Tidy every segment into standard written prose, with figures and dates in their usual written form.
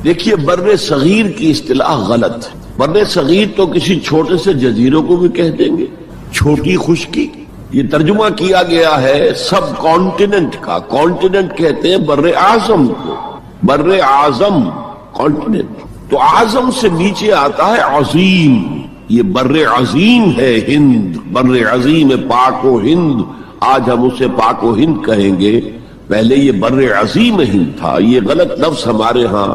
دیکھیے بر صغیر کی اصطلاح غلط ہے. بر صغیر تو کسی چھوٹے سے جزیروں کو بھی کہہ دیں گے، چھوٹی خشکی. یہ ترجمہ کیا گیا ہے سب کانٹیننٹ کا. کانٹیننٹ کہتے ہیں بر اعظم کو، بر اعظم کانٹیننٹ. تو اعظم سے نیچے آتا ہے عظیم. یہ بر عظیم ہے ہند، بر عظیم پاک و ہند. آج ہم اسے پاک و ہند کہیں گے، پہلے یہ بر عظیم ہند تھا. یہ غلط لفظ ہمارے ہاں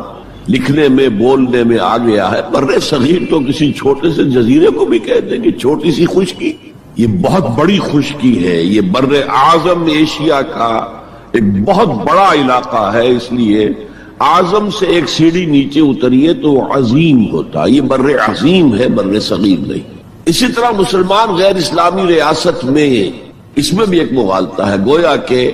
لکھنے میں بولنے میں آ گیا ہے. بر صغیر تو کسی چھوٹے سے جزیرے کو بھی کہہ دیں گے، چھوٹی سی خشکی. یہ بہت بڑی خشکی ہے. یہ بر اعظم ایشیا کا ایک بہت بڑا علاقہ ہے، اس لیے اعظم سے ایک سیڑھی نیچے اتریے تو عظیم ہوتا. یہ بر عظیم ہے، بر صغیر نہیں. اسی طرح مسلمان غیر اسلامی ریاست میں اس میں بھی ایک مغالطہ ہے، گویا کہ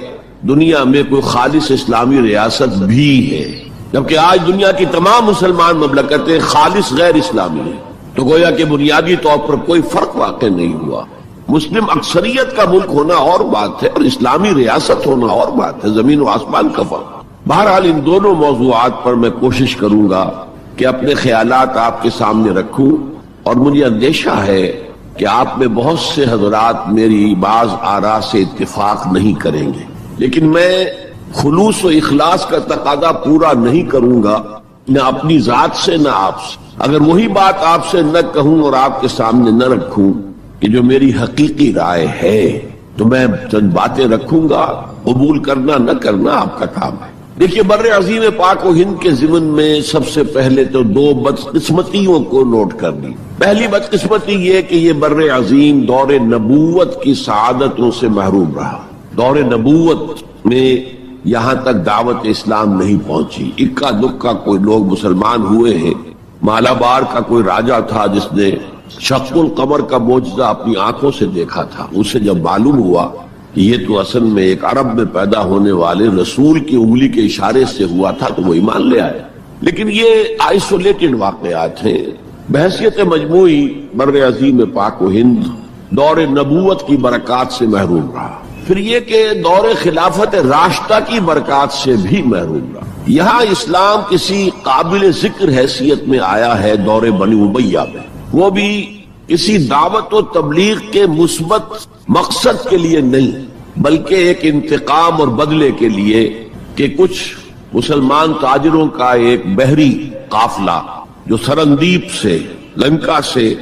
دنیا میں کوئی خالص اسلامی ریاست بھی ہے، جبکہ آج دنیا کی تمام مسلمان مملکتیں خالص غیر اسلامی ہیں. تو گویا کہ بنیادی طور پر کوئی فرق واقع نہیں ہوا. مسلم اکثریت کا ملک ہونا اور بات ہے، اور اسلامی ریاست ہونا اور بات ہے. زمین و آسمان کا فرق. بہرحال ان دونوں موضوعات پر میں کوشش کروں گا کہ اپنے خیالات آپ کے سامنے رکھوں، اور مجھے اندیشہ ہے کہ آپ میں بہت سے حضرات میری بعض آراء سے اتفاق نہیں کریں گے، لیکن میں خلوص و اخلاص کا تقاضا پورا نہیں کروں گا، نہ اپنی ذات سے نہ آپ سے. اگر وہی بات آپ سے نہ کہوں اور آپ کے سامنے نہ رکھوں کہ جو میری حقیقی رائے ہے، تو میں چند باتیں رکھوں گا، قبول کرنا نہ کرنا آپ کا کام ہے. دیکھیے بر عظیم پاک و ہند کے ضمن میں سب سے پہلے تو دو بدقسمتیوں کو نوٹ کر لی. پہلی بدقسمتی یہ کہ یہ بر عظیم دور نبوت کی سعادتوں سے محروم رہا. دور نبوت میں یہاں تک دعوت اسلام نہیں پہنچی. اکا دکا کوئی لوگ مسلمان ہوئے ہیں. مالابار کا کوئی راجہ تھا جس نے شق القمر کا معجزہ اپنی آنکھوں سے دیکھا تھا. اسے جب معلوم ہوا کہ یہ تو اصل میں ایک عرب میں پیدا ہونے والے رسول کی انگلی کے اشارے سے ہوا تھا، تو وہ ایمان لے آئے. لیکن یہ آئسولیٹڈ واقعات ہیں. بحیثیت مجموعی بر عظیم پاک و ہند دور نبوت کی برکات سے محروم رہا. پھر یہ کہ دور خلافت راشدہ کی برکات سے بھی محروم رہا. یہاں اسلام کسی قابل ذکر حیثیت میں آیا ہے دور بنی امیہ میں، وہ بھی کسی دعوت و تبلیغ کے مثبت مقصد کے لیے نہیں، بلکہ ایک انتقام اور بدلے کے لیے کہ کچھ مسلمان تاجروں کا ایک بحری قافلہ جو سرندیپ سے لنکا سے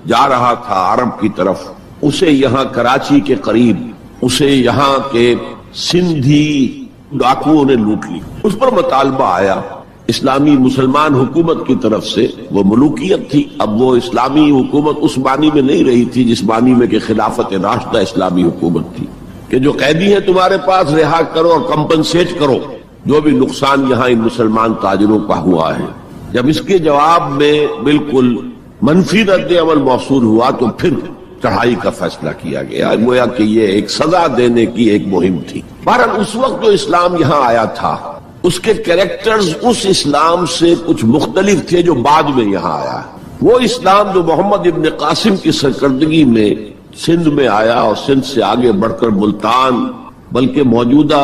جا رہا تھا عرب کی طرف، اسے یہاں کراچی کے قریب اسے یہاں کے سندھی ڈاکوؤں نے لوٹ لی. اس پر مطالبہ آیا اسلامی مسلمان حکومت کی طرف سے. وہ ملوکیت تھی. اب وہ اسلامی حکومت اس معنی میں نہیں رہی تھی جس معنی میں کہ خلافت راشدہ اسلامی حکومت تھی، کہ جو قیدی ہیں تمہارے پاس رہا کرو اور کمپنسیٹ کرو جو بھی نقصان یہاں ان مسلمان تاجروں کا ہوا ہے. جب اس کے جواب میں بالکل منفی رد عمل موصول ہوا تو پھر چڑھائی کا فیصلہ کیا گیا. گویا کہ یہ ایک سزا دینے کی ایک مہم تھی. بہرحال اس وقت جو اسلام یہاں آیا تھا اس کے کریکٹرز اس اسلام سے کچھ مختلف تھے جو بعد میں یہاں آیا. وہ اسلام جو محمد ابن قاسم کی سرکردگی میں سندھ میں آیا اور سندھ سے آگے بڑھ کر ملتان بلکہ موجودہ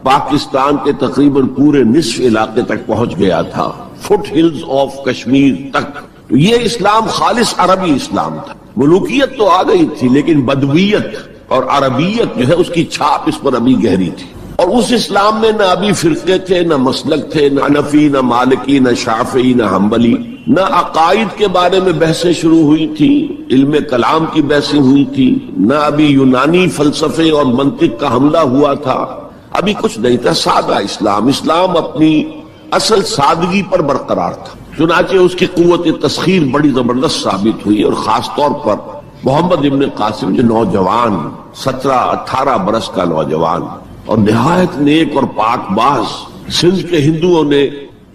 پاکستان کے تقریباً پورے نصف علاقے تک پہنچ گیا تھا، فٹ ہلز آف کشمیر تک. تو یہ اسلام خالص عربی اسلام تھا. ملوکیت تو آ گئی تھی لیکن بدویت اور عربیت جو ہے اس کی چھاپ اس پر ابھی گہری تھی. اور اس اسلام میں نہ ابھی فرقے تھے، نہ مسلک تھے، نہ حنفی، نہ مالکی، نہ شافعی، نہ حنبلی. نہ عقائد کے بارے میں بحثیں شروع ہوئی تھی، علم کلام کی بحثیں ہوئی تھی، نہ ابھی یونانی فلسفے اور منطق کا حملہ ہوا تھا. ابھی کچھ نہیں تھا. سادہ اسلام. اسلام اپنی اصل سادگی پر برقرار تھا. چنانچہ اس کی قوت تسخیر بڑی زبردست ثابت ہوئی، اور خاص طور پر محمد ابن قاسم جو نوجوان 17-18 برس کا نوجوان اور نہایت نیک اور پاک باز، سندھ کے ہندوؤں نے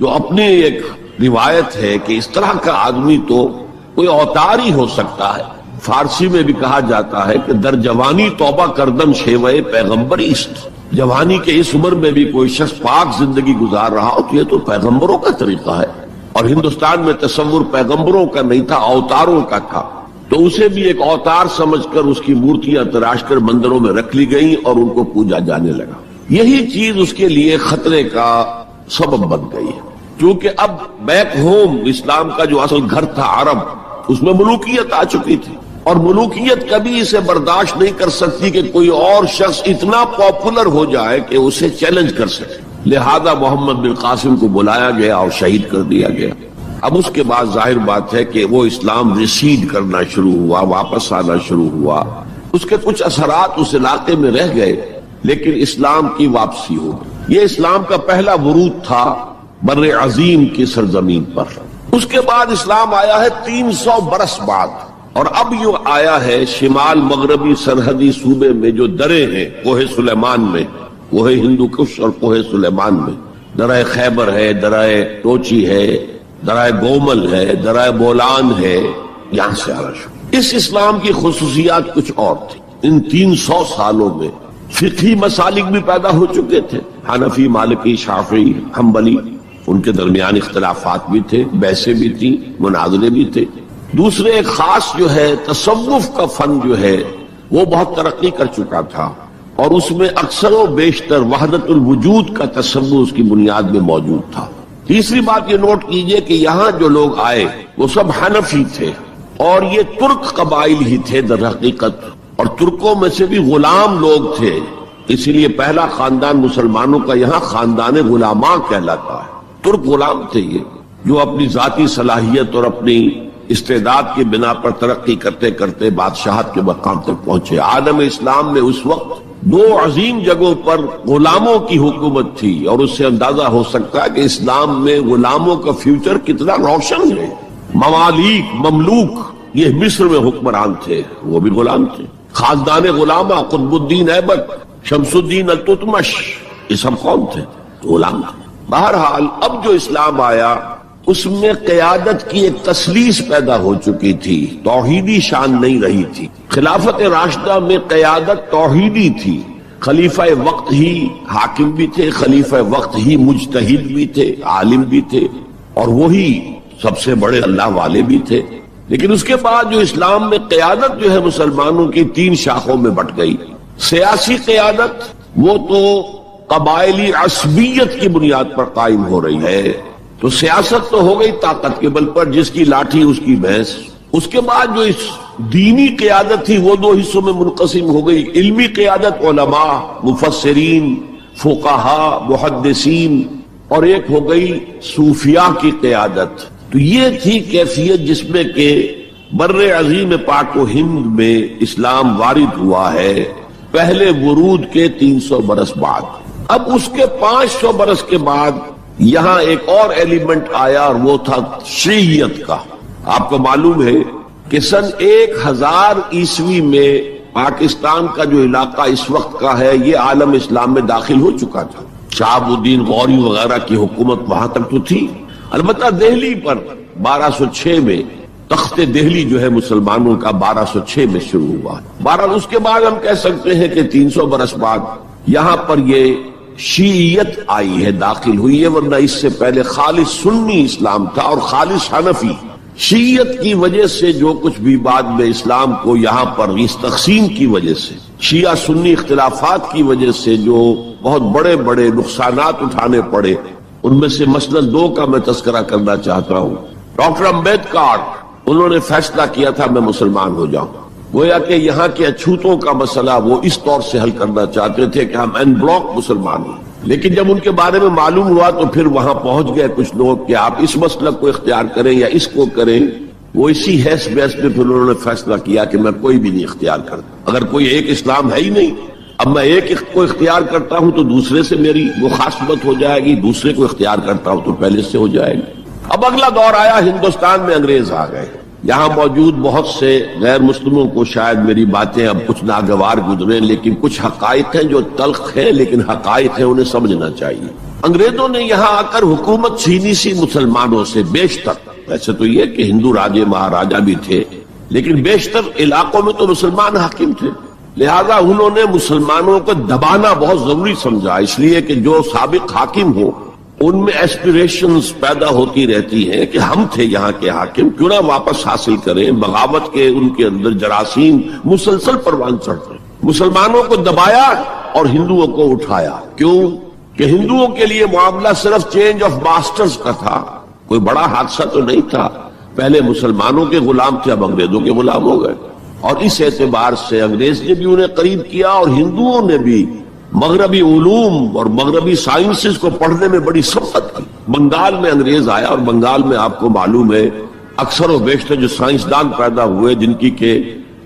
جو اپنی ایک روایت ہے کہ اس طرح کا آدمی تو کوئی اوتار ہی ہو سکتا ہے. فارسی میں بھی کہا جاتا ہے کہ در جوانی توبہ کردن شیوے پیغمبری است. جوانی کے اس عمر میں بھی کوئی شخص پاک زندگی گزار رہا ہو تو یہ تو پیغمبروں کا طریقہ ہے. اور ہندوستان میں تصور پیغمبروں کا نہیں تھا، اوتاروں کا تھا. تو اسے بھی ایک اوتار سمجھ کر اس کی مورتیاں تراش کر مندروں میں رکھ لی گئیں اور ان کو پوجا جانے لگا. یہی چیز اس کے لیے خطرے کا سبب بن گئی ہے. چونکہ اب بیک ہوم اسلام کا جو اصل گھر تھا عرب، اس میں ملوکیت آ چکی تھی، اور ملوکیت کبھی اسے برداشت نہیں کر سکتی کہ کوئی اور شخص اتنا پاپولر ہو جائے کہ اسے چیلنج کر سکے، لہذا محمد بن قاسم کو بلایا گیا اور شہید کر دیا گیا۔ اب اس کے بعد ظاہر بات ہے کہ وہ اسلام ریسیڈ کرنا شروع ہوا، واپس آنا شروع ہوا، اس کے کچھ اثرات اس علاقے میں رہ گئے، لیکن اسلام کی واپسی ہو گئی۔ یہ اسلام کا پہلا ورود تھا بر عظیم کی سرزمین پر۔ اس کے بعد اسلام آیا ہے 300 برس بعد، اور اب یہ آیا ہے شمال مغربی سرحدی صوبے میں جو درے ہیں کوہ سلیمان میں، کوہ ہندو کش اور کوہ سلیمان میں، درہ خیبر ہے، درہ ٹوچی ہے، درہ گومل ہے، درہ بولان ہے، یہاں سے آنا شروع۔ اس اسلام کی خصوصیات کچھ اور تھی۔ ان 300 سالوں میں فقہی مسالک بھی پیدا ہو چکے تھے، حنفی، مالکی، شافعی، حنبلی، ان کے درمیان اختلافات بھی تھے، بحثیں بھی تھیں، مناظرے بھی تھے۔ دوسرے ایک خاص جو ہے تصوف کا فن جو ہے وہ بہت ترقی کر چکا تھا، اور اس میں اکثر و بیشتر وحدت الوجود کا تصور اس کی بنیاد میں موجود تھا۔ تیسری بات یہ نوٹ کیجئے کہ یہاں جو لوگ آئے وہ سب حنفی تھے، اور یہ ترک قبائل ہی تھے در حقیقت، اور ترکوں میں سے بھی غلام لوگ تھے، اسی لیے پہلا خاندان مسلمانوں کا یہاں خاندان غلاماں کہلاتا ہے۔ ترک غلام تھے یہ، جو اپنی ذاتی صلاحیت اور اپنی استعداد کی بنا پر ترقی کرتے کرتے بادشاہت کے مقام تک پہنچے۔ عالم اسلام میں اس وقت 2 عظیم جگہوں پر غلاموں کی حکومت تھی، اور اس سے اندازہ ہو سکتا ہے کہ اسلام میں غلاموں کا فیوچر کتنا روشن ہے۔ ممالک، مملوک، یہ مصر میں حکمران تھے، وہ بھی غلام تھے۔ خاندان غلامہ، قطب الدین ایبک، شمس الدین التتمش، یہ سب کون تھے؟ غلام تھے۔ بہرحال اب جو اسلام آیا اس میں قیادت کی ایک تسلیس پیدا ہو چکی تھی، توحیدی شان نہیں رہی تھی۔ خلافت راشدہ میں قیادت توحیدی تھی، خلیفہ وقت ہی حاکم بھی تھے، خلیفہ وقت ہی مجتہد بھی تھے، عالم بھی تھے، اور وہی سب سے بڑے اللہ والے بھی تھے۔ لیکن اس کے بعد جو اسلام میں قیادت جو ہے مسلمانوں کی 3 شاخوں میں بٹ گئی۔ سیاسی قیادت وہ تو قبائلی عصبیت کی بنیاد پر قائم ہو رہی ہے، تو سیاست تو ہو گئی طاقت کے بل پر، جس کی لاٹھی اس کی بھینس۔ اس کے بعد جو اس دینی قیادت تھی وہ 2 حصوں میں منقسم ہو گئی، علمی قیادت علماء، مفسرین، فقہاء، محدثین، اور ایک ہو گئی صوفیاء کی قیادت۔ تو یہ تھی کیفیت جس میں کہ بر عظیم پاک و ہند میں اسلام وارد ہوا ہے پہلے ورود کے 300 برس بعد۔ اب اس کے 500 برس کے بعد یہاں ایک اور ایلیمنٹ آیا، اور وہ تھا شیعیت کا۔ آپ کو معلوم ہے کہ سن 1000 عیسوی میں پاکستان کا جو علاقہ اس وقت کا ہے یہ عالم اسلام میں داخل ہو چکا تھا۔ شہاب الدین غوری وغیرہ کی حکومت وہاں تک تو تھی، البتہ دہلی پر 1206 میں تخت دہلی جو ہے مسلمانوں کا 1206 میں شروع ہوا۔ بہرحال اس کے بعد ہم کہہ سکتے ہیں کہ 300 برس بعد یہاں پر یہ شیعیت آئی ہے، داخل ہوئی ہے، ورنہ اس سے پہلے خالص سنی اسلام تھا اور خالص حنفی۔ شیعیت کی وجہ سے جو کچھ بھی بعد میں اسلام کو یہاں پر اس تقسیم کی وجہ سے، شیعہ سنی اختلافات کی وجہ سے جو بہت بڑے بڑے نقصانات اٹھانے پڑے، ان میں سے مثلاً 2 کا میں تذکرہ کرنا چاہتا ہوں۔ ڈاکٹر امبیڈکر، انہوں نے فیصلہ کیا تھا میں مسلمان ہو جاؤں، گویا کہ یہاں کے اچھوتوں کا مسئلہ وہ اس طور سے حل کرنا چاہتے تھے کہ ہم این بلاک مسلمان ہیں، لیکن جب ان کے بارے میں معلوم ہوا تو پھر وہاں پہنچ گئے کچھ لوگ کہ آپ اس مسلک کو اختیار کریں یا اس کو کریں۔ وہ اسی حیث بحث میں پھر انہوں نے فیصلہ کیا کہ میں کوئی بھی نہیں اختیار کرتا، اگر کوئی ایک اسلام ہے ہی نہیں، اب میں ایک کو اختیار کرتا ہوں تو دوسرے سے میری مخاصمت ہو جائے گی، دوسرے کو اختیار کرتا ہوں تو پہلے سے ہو جائے گی۔ اب اگلا دور آیا، ہندوستان میں انگریز آ گئے۔ یہاں موجود بہت سے غیر مسلموں کو شاید میری باتیں اب کچھ ناگوار گزریں، لیکن کچھ حقائق ہیں جو تلخ ہیں لیکن حقائق ہیں، انہیں سمجھنا چاہیے۔ انگریزوں نے یہاں آ کر حکومت چھینی سی مسلمانوں سے بیشتر، ویسے تو یہ کہ ہندو راجے مہاراجا بھی تھے، لیکن بیشتر علاقوں میں تو مسلمان حاکم تھے، لہذا انہوں نے مسلمانوں کو دبانا بہت ضروری سمجھا، اس لیے کہ جو سابق حاکم ہو ان میں ایسپیریشنز پیدا ہوتی رہتی ہیں کہ ہم تھے یہاں کے حاکم، کیوں نہ واپس حاصل کریں۔ بغاوت کے ان کے اندر جراثیم مسلسل پروان چڑھتے ہیں۔ مسلمانوں کو دبایا اور ہندوؤں کو اٹھایا، کیوں؟ کہ ہندوؤں کے لیے معاملہ صرف چینج آف ماسٹرز کا تھا، کوئی بڑا حادثہ تو نہیں تھا، پہلے مسلمانوں کے غلام تھے اب انگریزوں کے غلام ہو گئے، اور اس اعتبار سے انگریز نے بھی انہیں قریب کیا اور ہندوؤں نے بھی مغربی علوم اور مغربی سائنسز کو پڑھنے میں بڑی سبقت کی۔ بنگال میں انگریز آیا اور بنگال میں آپ کو معلوم ہے اکثر و بیشتر جو سائنسدان پیدا ہوئے جن کی کہ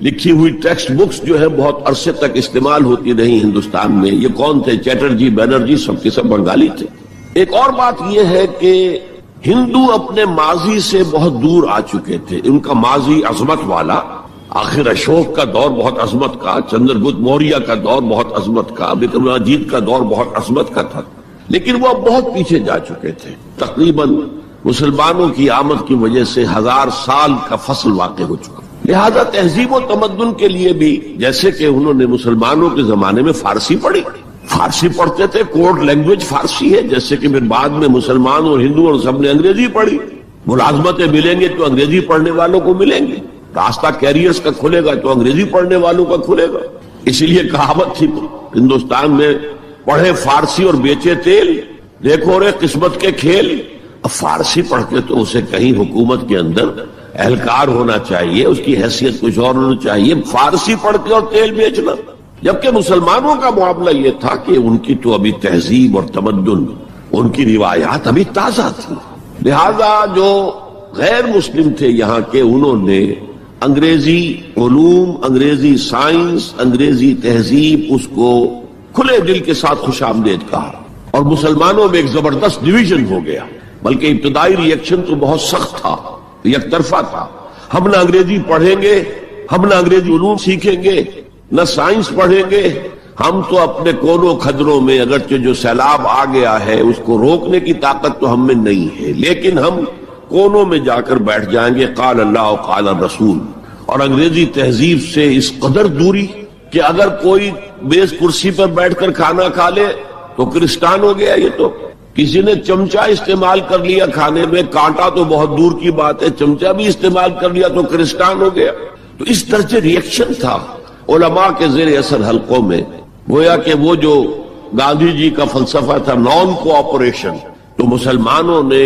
لکھی ہوئی ٹیکسٹ بکس جو ہے بہت عرصے تک استعمال ہوتی رہی ہندوستان میں، یہ کون تھے؟ چیٹرجی، بینرجی، سب کے سب بنگالی تھے۔ ایک اور بات یہ ہے کہ ہندو اپنے ماضی سے بہت دور آ چکے تھے، ان کا ماضی عظمت والا، آخر اشوک کا دور بہت عظمت کا، چندر گپت موریہ کا دور بہت عظمت کا، وکرماجیت کا دور بہت عظمت کا تھا، لیکن وہ اب بہت پیچھے جا چکے تھے۔ تقریباً مسلمانوں کی آمد کی وجہ سے 1000 سال کا فصل واقع ہو چکا، لہذا تہذیب و تمدن کے لیے بھی جیسے کہ انہوں نے مسلمانوں کے زمانے میں فارسی پڑھی، فارسی پڑھتے تھے، کوڈ لینگویج فارسی ہے، جیسے کہ پھر بعد میں مسلمان اور ہندو اور سب نے انگریزی پڑھی، ملازمتیں ملیں گے تو انگریزی پڑھنے والوں کو ملیں گے، راستہ کیریئرز کا کھلے گا تو انگریزی پڑھنے والوں کا کھلے گا۔ اسی لیے کہاوت تھی ہندوستان میں، پڑھے فارسی اور بیچے تیل، دیکھو رے قسمت کے کھیل۔ اب فارسی پڑھ کے تو اسے کہیں حکومت کے اندر اہلکار ہونا چاہیے، اس کی حیثیت کچھ اور ہونا چاہیے، فارسی پڑھ کے اور تیل بیچنا۔ جبکہ مسلمانوں کا معاملہ یہ تھا کہ ان کی تو ابھی تہذیب اور تمدن، ان کی روایات ابھی تازہ تھی، لہذا جو غیر مسلم تھے یہاں کے، انہوں نے انگریزی علوم، انگریزی سائنس، انگریزی تہذیب، اس کو کھلے دل کے ساتھ خوش آمدید کہا، اور مسلمانوں میں ایک زبردست ڈویژن ہو گیا، بلکہ ابتدائی ری ایکشن تو بہت سخت تھا، یک طرفہ تھا، ہم نہ انگریزی پڑھیں گے، ہم نہ انگریزی علوم سیکھیں گے، نہ سائنس پڑھیں گے، ہم تو اپنے کونوں خدروں میں اگرچہ جو سیلاب آ گیا ہے اس کو روکنے کی طاقت تو ہم میں نہیں ہے، لیکن ہم کونوں میں جا کر بیٹھ جائیں گے، قال اللہ و قال الرسول۔ اور انگریزی تہذیب سے اس قدر دوری کہ اگر کوئی میز کرسی پر بیٹھ کر کھانا کھا لے تو کرسٹان ہو گیا، یہ تو کسی نے چمچہ استعمال کر لیا کھانے میں، کانٹا تو بہت دور کی بات ہے، چمچہ بھی استعمال کر لیا تو کرسٹان ہو گیا۔ تو اس درجے ری ایکشن تھا علماء کے زیر اثر حلقوں میں، گویا کہ وہ جو گاندھی جی کا فلسفہ تھا نان کوآپریشن، تو مسلمانوں نے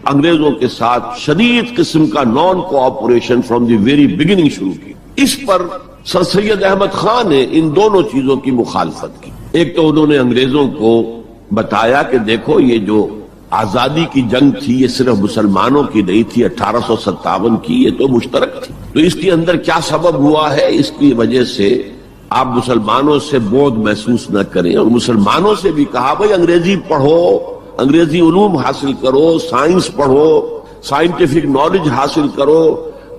انگریزوں کے ساتھ شدید قسم کا naan cooperation from the very beginning شروع کی۔ اس پر سر سید احمد خان نے ان دونوں چیزوں کی مخالفت کی۔ ایک تو انہوں نے انگریزوں کو بتایا کہ دیکھو یہ جو آزادی کی جنگ تھی یہ صرف مسلمانوں کی نہیں تھی، 1857 کی، یہ تو مشترک تھی، تو اس کے اندر کیا سبب ہوا ہے، اس کی وجہ سے آپ مسلمانوں سے بودھ محسوس نہ کریں، اور مسلمانوں سے بھی کہا بھائی انگریزی پڑھو، انگریزی علوم حاصل کرو، سائنس پڑھو، سائنٹیفک نالج حاصل کرو،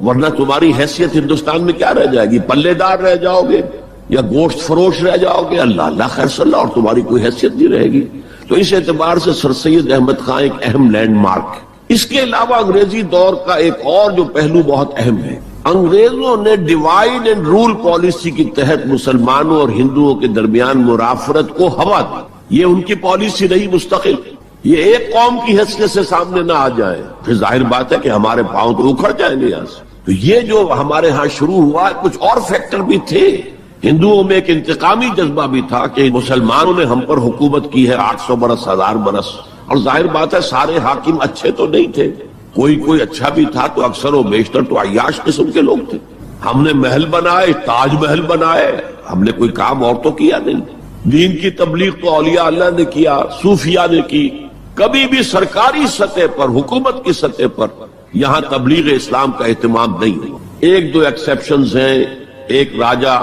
ورنہ تمہاری حیثیت ہندوستان میں کیا رہ جائے گی؟ پلے دار رہ جاؤ گے یا گوشت فروش رہ جاؤ گے، اللہ اللہ خیر صلی اللہ، اور تمہاری کوئی حیثیت نہیں رہے گی۔ تو اس اعتبار سے سر سید احمد خان ایک اہم لینڈ مارک۔ اس کے علاوہ انگریزی دور کا ایک اور جو پہلو بہت اہم ہے، انگریزوں نے ڈیوائڈ اینڈ رول پالیسی کے تحت مسلمانوں اور ہندوؤں کے درمیان مرافرت کو ہوا دی۔ یہ ان کی پالیسی رہی مستقل، یہ ایک قوم کی حیثیت سے سامنے نہ آ جائے، پھر ظاہر بات ہے کہ ہمارے پاؤں تو اکھڑ جائیں گے یہاں سے۔ تو یہ جو ہمارے ہاں شروع ہوا، کچھ اور فیکٹر بھی تھے، ہندوؤں میں ایک انتقامی جذبہ بھی تھا کہ مسلمانوں نے ہم پر حکومت کی ہے 800 برس، 1000 برس، اور ظاہر بات ہے سارے حاکم اچھے تو نہیں تھے، کوئی اچھا بھی تھا، تو اکثر و بیشتر تو عیاش قسم کے لوگ تھے۔ ہم نے محل بنائے، تاج محل بنائے، ہم نے کوئی کام اور تو کیا نہیں۔ دین کی تبلیغ تو اولیاء اللہ نے کیا، صوفیاء نے کی، کبھی بھی سرکاری سطح پر، حکومت کی سطح پر یہاں تبلیغ اسلام کا اہتمام نہیں ہوا۔ ایک دو ایکسیپشنز ہیں، ایک راجہ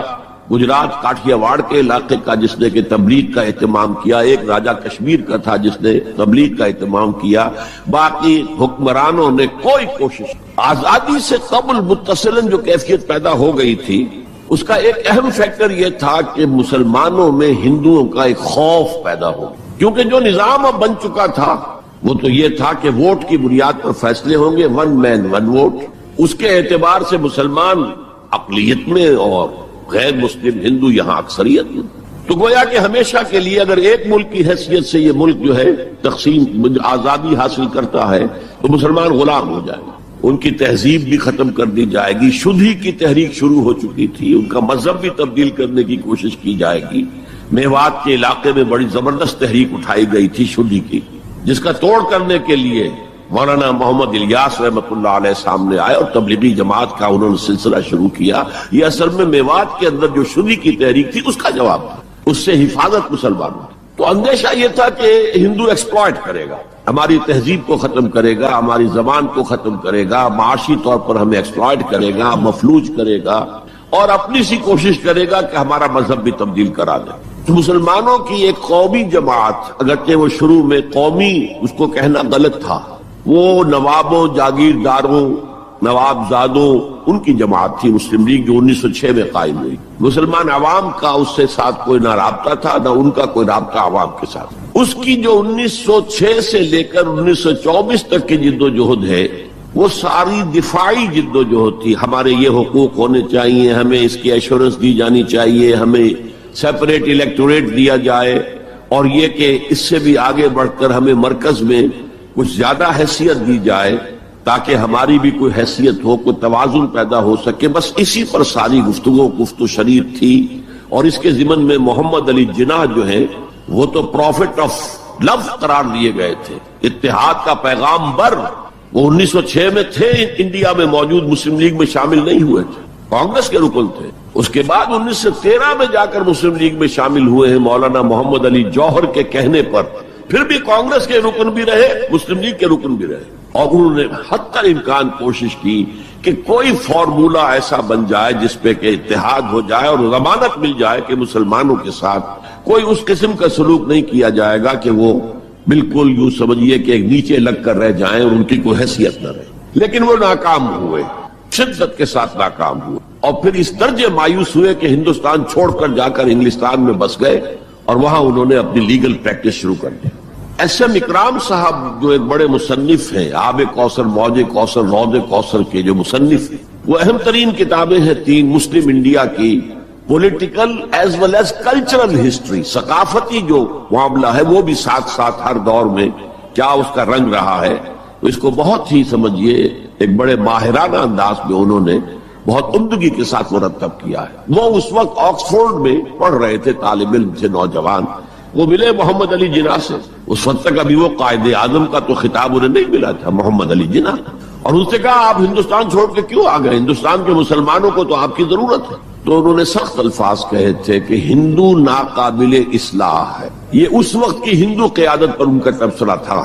گجرات کاٹھیا واڑ کے علاقے کا جس نے کہ تبلیغ کا اہتمام کیا، ایک راجہ کشمیر کا تھا جس نے تبلیغ کا اہتمام کیا، باقی حکمرانوں نے کوئی کوشش۔ آزادی سے قبل متصلاً جو کیفیت پیدا ہو گئی تھی، اس کا ایک اہم فیکٹر یہ تھا کہ مسلمانوں میں ہندوؤں کا ایک خوف پیدا ہو، کیونکہ جو نظام اب بن چکا تھا وہ تو یہ تھا کہ ووٹ کی بنیاد پر فیصلے ہوں گے، ون مین ون ووٹ۔ اس کے اعتبار سے مسلمان اقلیت میں اور غیر مسلم ہندو یہاں اکثریت میں، تو گویا کہ ہمیشہ کے لیے اگر ایک ملک کی حیثیت سے یہ ملک جو ہے تقسیم آزادی حاصل کرتا ہے تو مسلمان غلام ہو جائے گا، ان کی تہذیب بھی ختم کر دی جائے گی، شدھی کی تحریک شروع ہو چکی تھی، ان کا مذہب بھی تبدیل کرنے کی کوشش کی جائے گی، میوات کے علاقے میں بڑی زبردست تحریک اٹھائی گئی تھی شدی کی، جس کا توڑ کرنے کے لیے مولانا محمد الیاس رحمۃ اللہ علیہ سامنے آئے اور تبلیغی جماعت کا انہوں نے سلسلہ شروع کیا۔ یہ اصل میں میوات کے اندر جو شدی کی تحریک تھی اس کا جواب تھا، اس سے حفاظت مسلمانوں کی۔ تو اندیشہ یہ تھا کہ ہندو ایکسپلائٹ کرے گا، ہماری تہذیب کو ختم کرے گا، ہماری زبان کو ختم کرے گا، معاشی طور پر ہمیں ایکسپلائٹ کرے گا، مفلوج کرے گا، اور اپنی سی کوشش کرے گا کہ ہمارا مذہب بھی تبدیل کرا دے۔ تو مسلمانوں کی ایک قومی جماعت، اگرچہ وہ شروع میں قومی اس کو کہنا غلط تھا، وہ نوابوں، جاگیرداروں، نواب زادوں ان کی جماعت تھی مسلم لیگ، جو 1906 میں قائم ہوئی۔ مسلمان عوام کا اس سے ساتھ کوئی نہ رابطہ تھا، نہ ان کا کوئی رابطہ عوام کے ساتھ۔ اس کی جو 1906 سے لے کر 1924 تک کی جد و جہد ہے، وہ ساری دفاعی جد و جہد تھی۔ ہمارے یہ حقوق ہونے چاہیے، ہمیں اس کی ایشورنس دی جانی چاہیے، ہمیں سیپریٹ الیکٹوریٹ دیا جائے، اور یہ کہ اس سے بھی آگے بڑھ کر ہمیں مرکز میں کچھ زیادہ حیثیت دی جائے تاکہ ہماری بھی کوئی حیثیت ہو، کوئی توازن پیدا ہو سکے۔ بس اسی پر ساری گفتگو گفت و شریر تھی۔ اور اس کے ضمن میں محمد علی جناح جو ہیں وہ تو پروفٹ آف لو قرار دیے گئے تھے، اتحاد کا پیغام بر۔ وہ 1906 میں تھے، انڈیا میں موجود مسلم لیگ میں شامل نہیں ہوئے تھے، کانگریس کے رکن تھے۔ اس کے بعد 1913 میں جا کر مسلم لیگ میں شامل ہوئے ہیں مولانا محمد علی جوہر کے کہنے پر، پھر بھی کانگریس کے رکن بھی رہے، مسلم لیگ کے رکن بھی رہے، اور انہوں نے حتی الامکان کوشش کی کہ کوئی فارمولا ایسا بن جائے جس پہ کہ اتحاد ہو جائے اور ضمانت مل جائے کہ مسلمانوں کے ساتھ کوئی اس قسم کا سلوک نہیں کیا جائے گا کہ وہ بالکل یوں سمجھیے کہ نیچے لگ کر رہ جائیں اور ان کی کوئی حیثیت نہ رہے۔ لیکن وہ ناکام ہوئے، شدت کے ساتھ ناکام ہوئے، اور پھر اس درجے مایوس ہوئے کہ ہندوستان چھوڑ کر جا کر انگلستان میں بس گئے اور وہاں انہوں نے اپنی لیگل پریکٹس شروع کر دی۔ ایس ایم اکرام صاحب جو ایک بڑے مصنف ہیں، آب کوثر، موج کوثر، رود کوثر کے جو مصنف ہیں، وہ اہم ترین کتابیں ہیں تین مسلم انڈیا کی، political as well as cultural history, ثقافتی جو معاملہ ہے وہ بھی ساتھ ساتھ ہر دور میں کیا اس کا رنگ رہا ہے، تو اس کو بہت ہی سمجھیے ایک بڑے ماہرانہ انداز میں انہوں نے بہت عمدگی کے ساتھ مرتب کیا ہے۔ وہ اس وقت آکسفورڈ میں پڑھ رہے تھے، طالب علم تھے، نوجوان، وہ ملے محمد علی جناح سے۔ اس وقت تک ابھی وہ قائد اعظم کا تو خطاب انہیں نہیں ملا تھا، محمد علی جناح، اور ان سے کہا آپ ہندوستان چھوڑ کے کیوں آ گئے، ہندوستان کے مسلمانوں کو تو آپ کی ضرورت ہے۔ تو انہوں نے سخت الفاظ کہے تھے کہ ہندو ناقابل اصلاح ہے۔ یہ اس وقت کی ہندو قیادت پر ان کا تبصرہ تھا،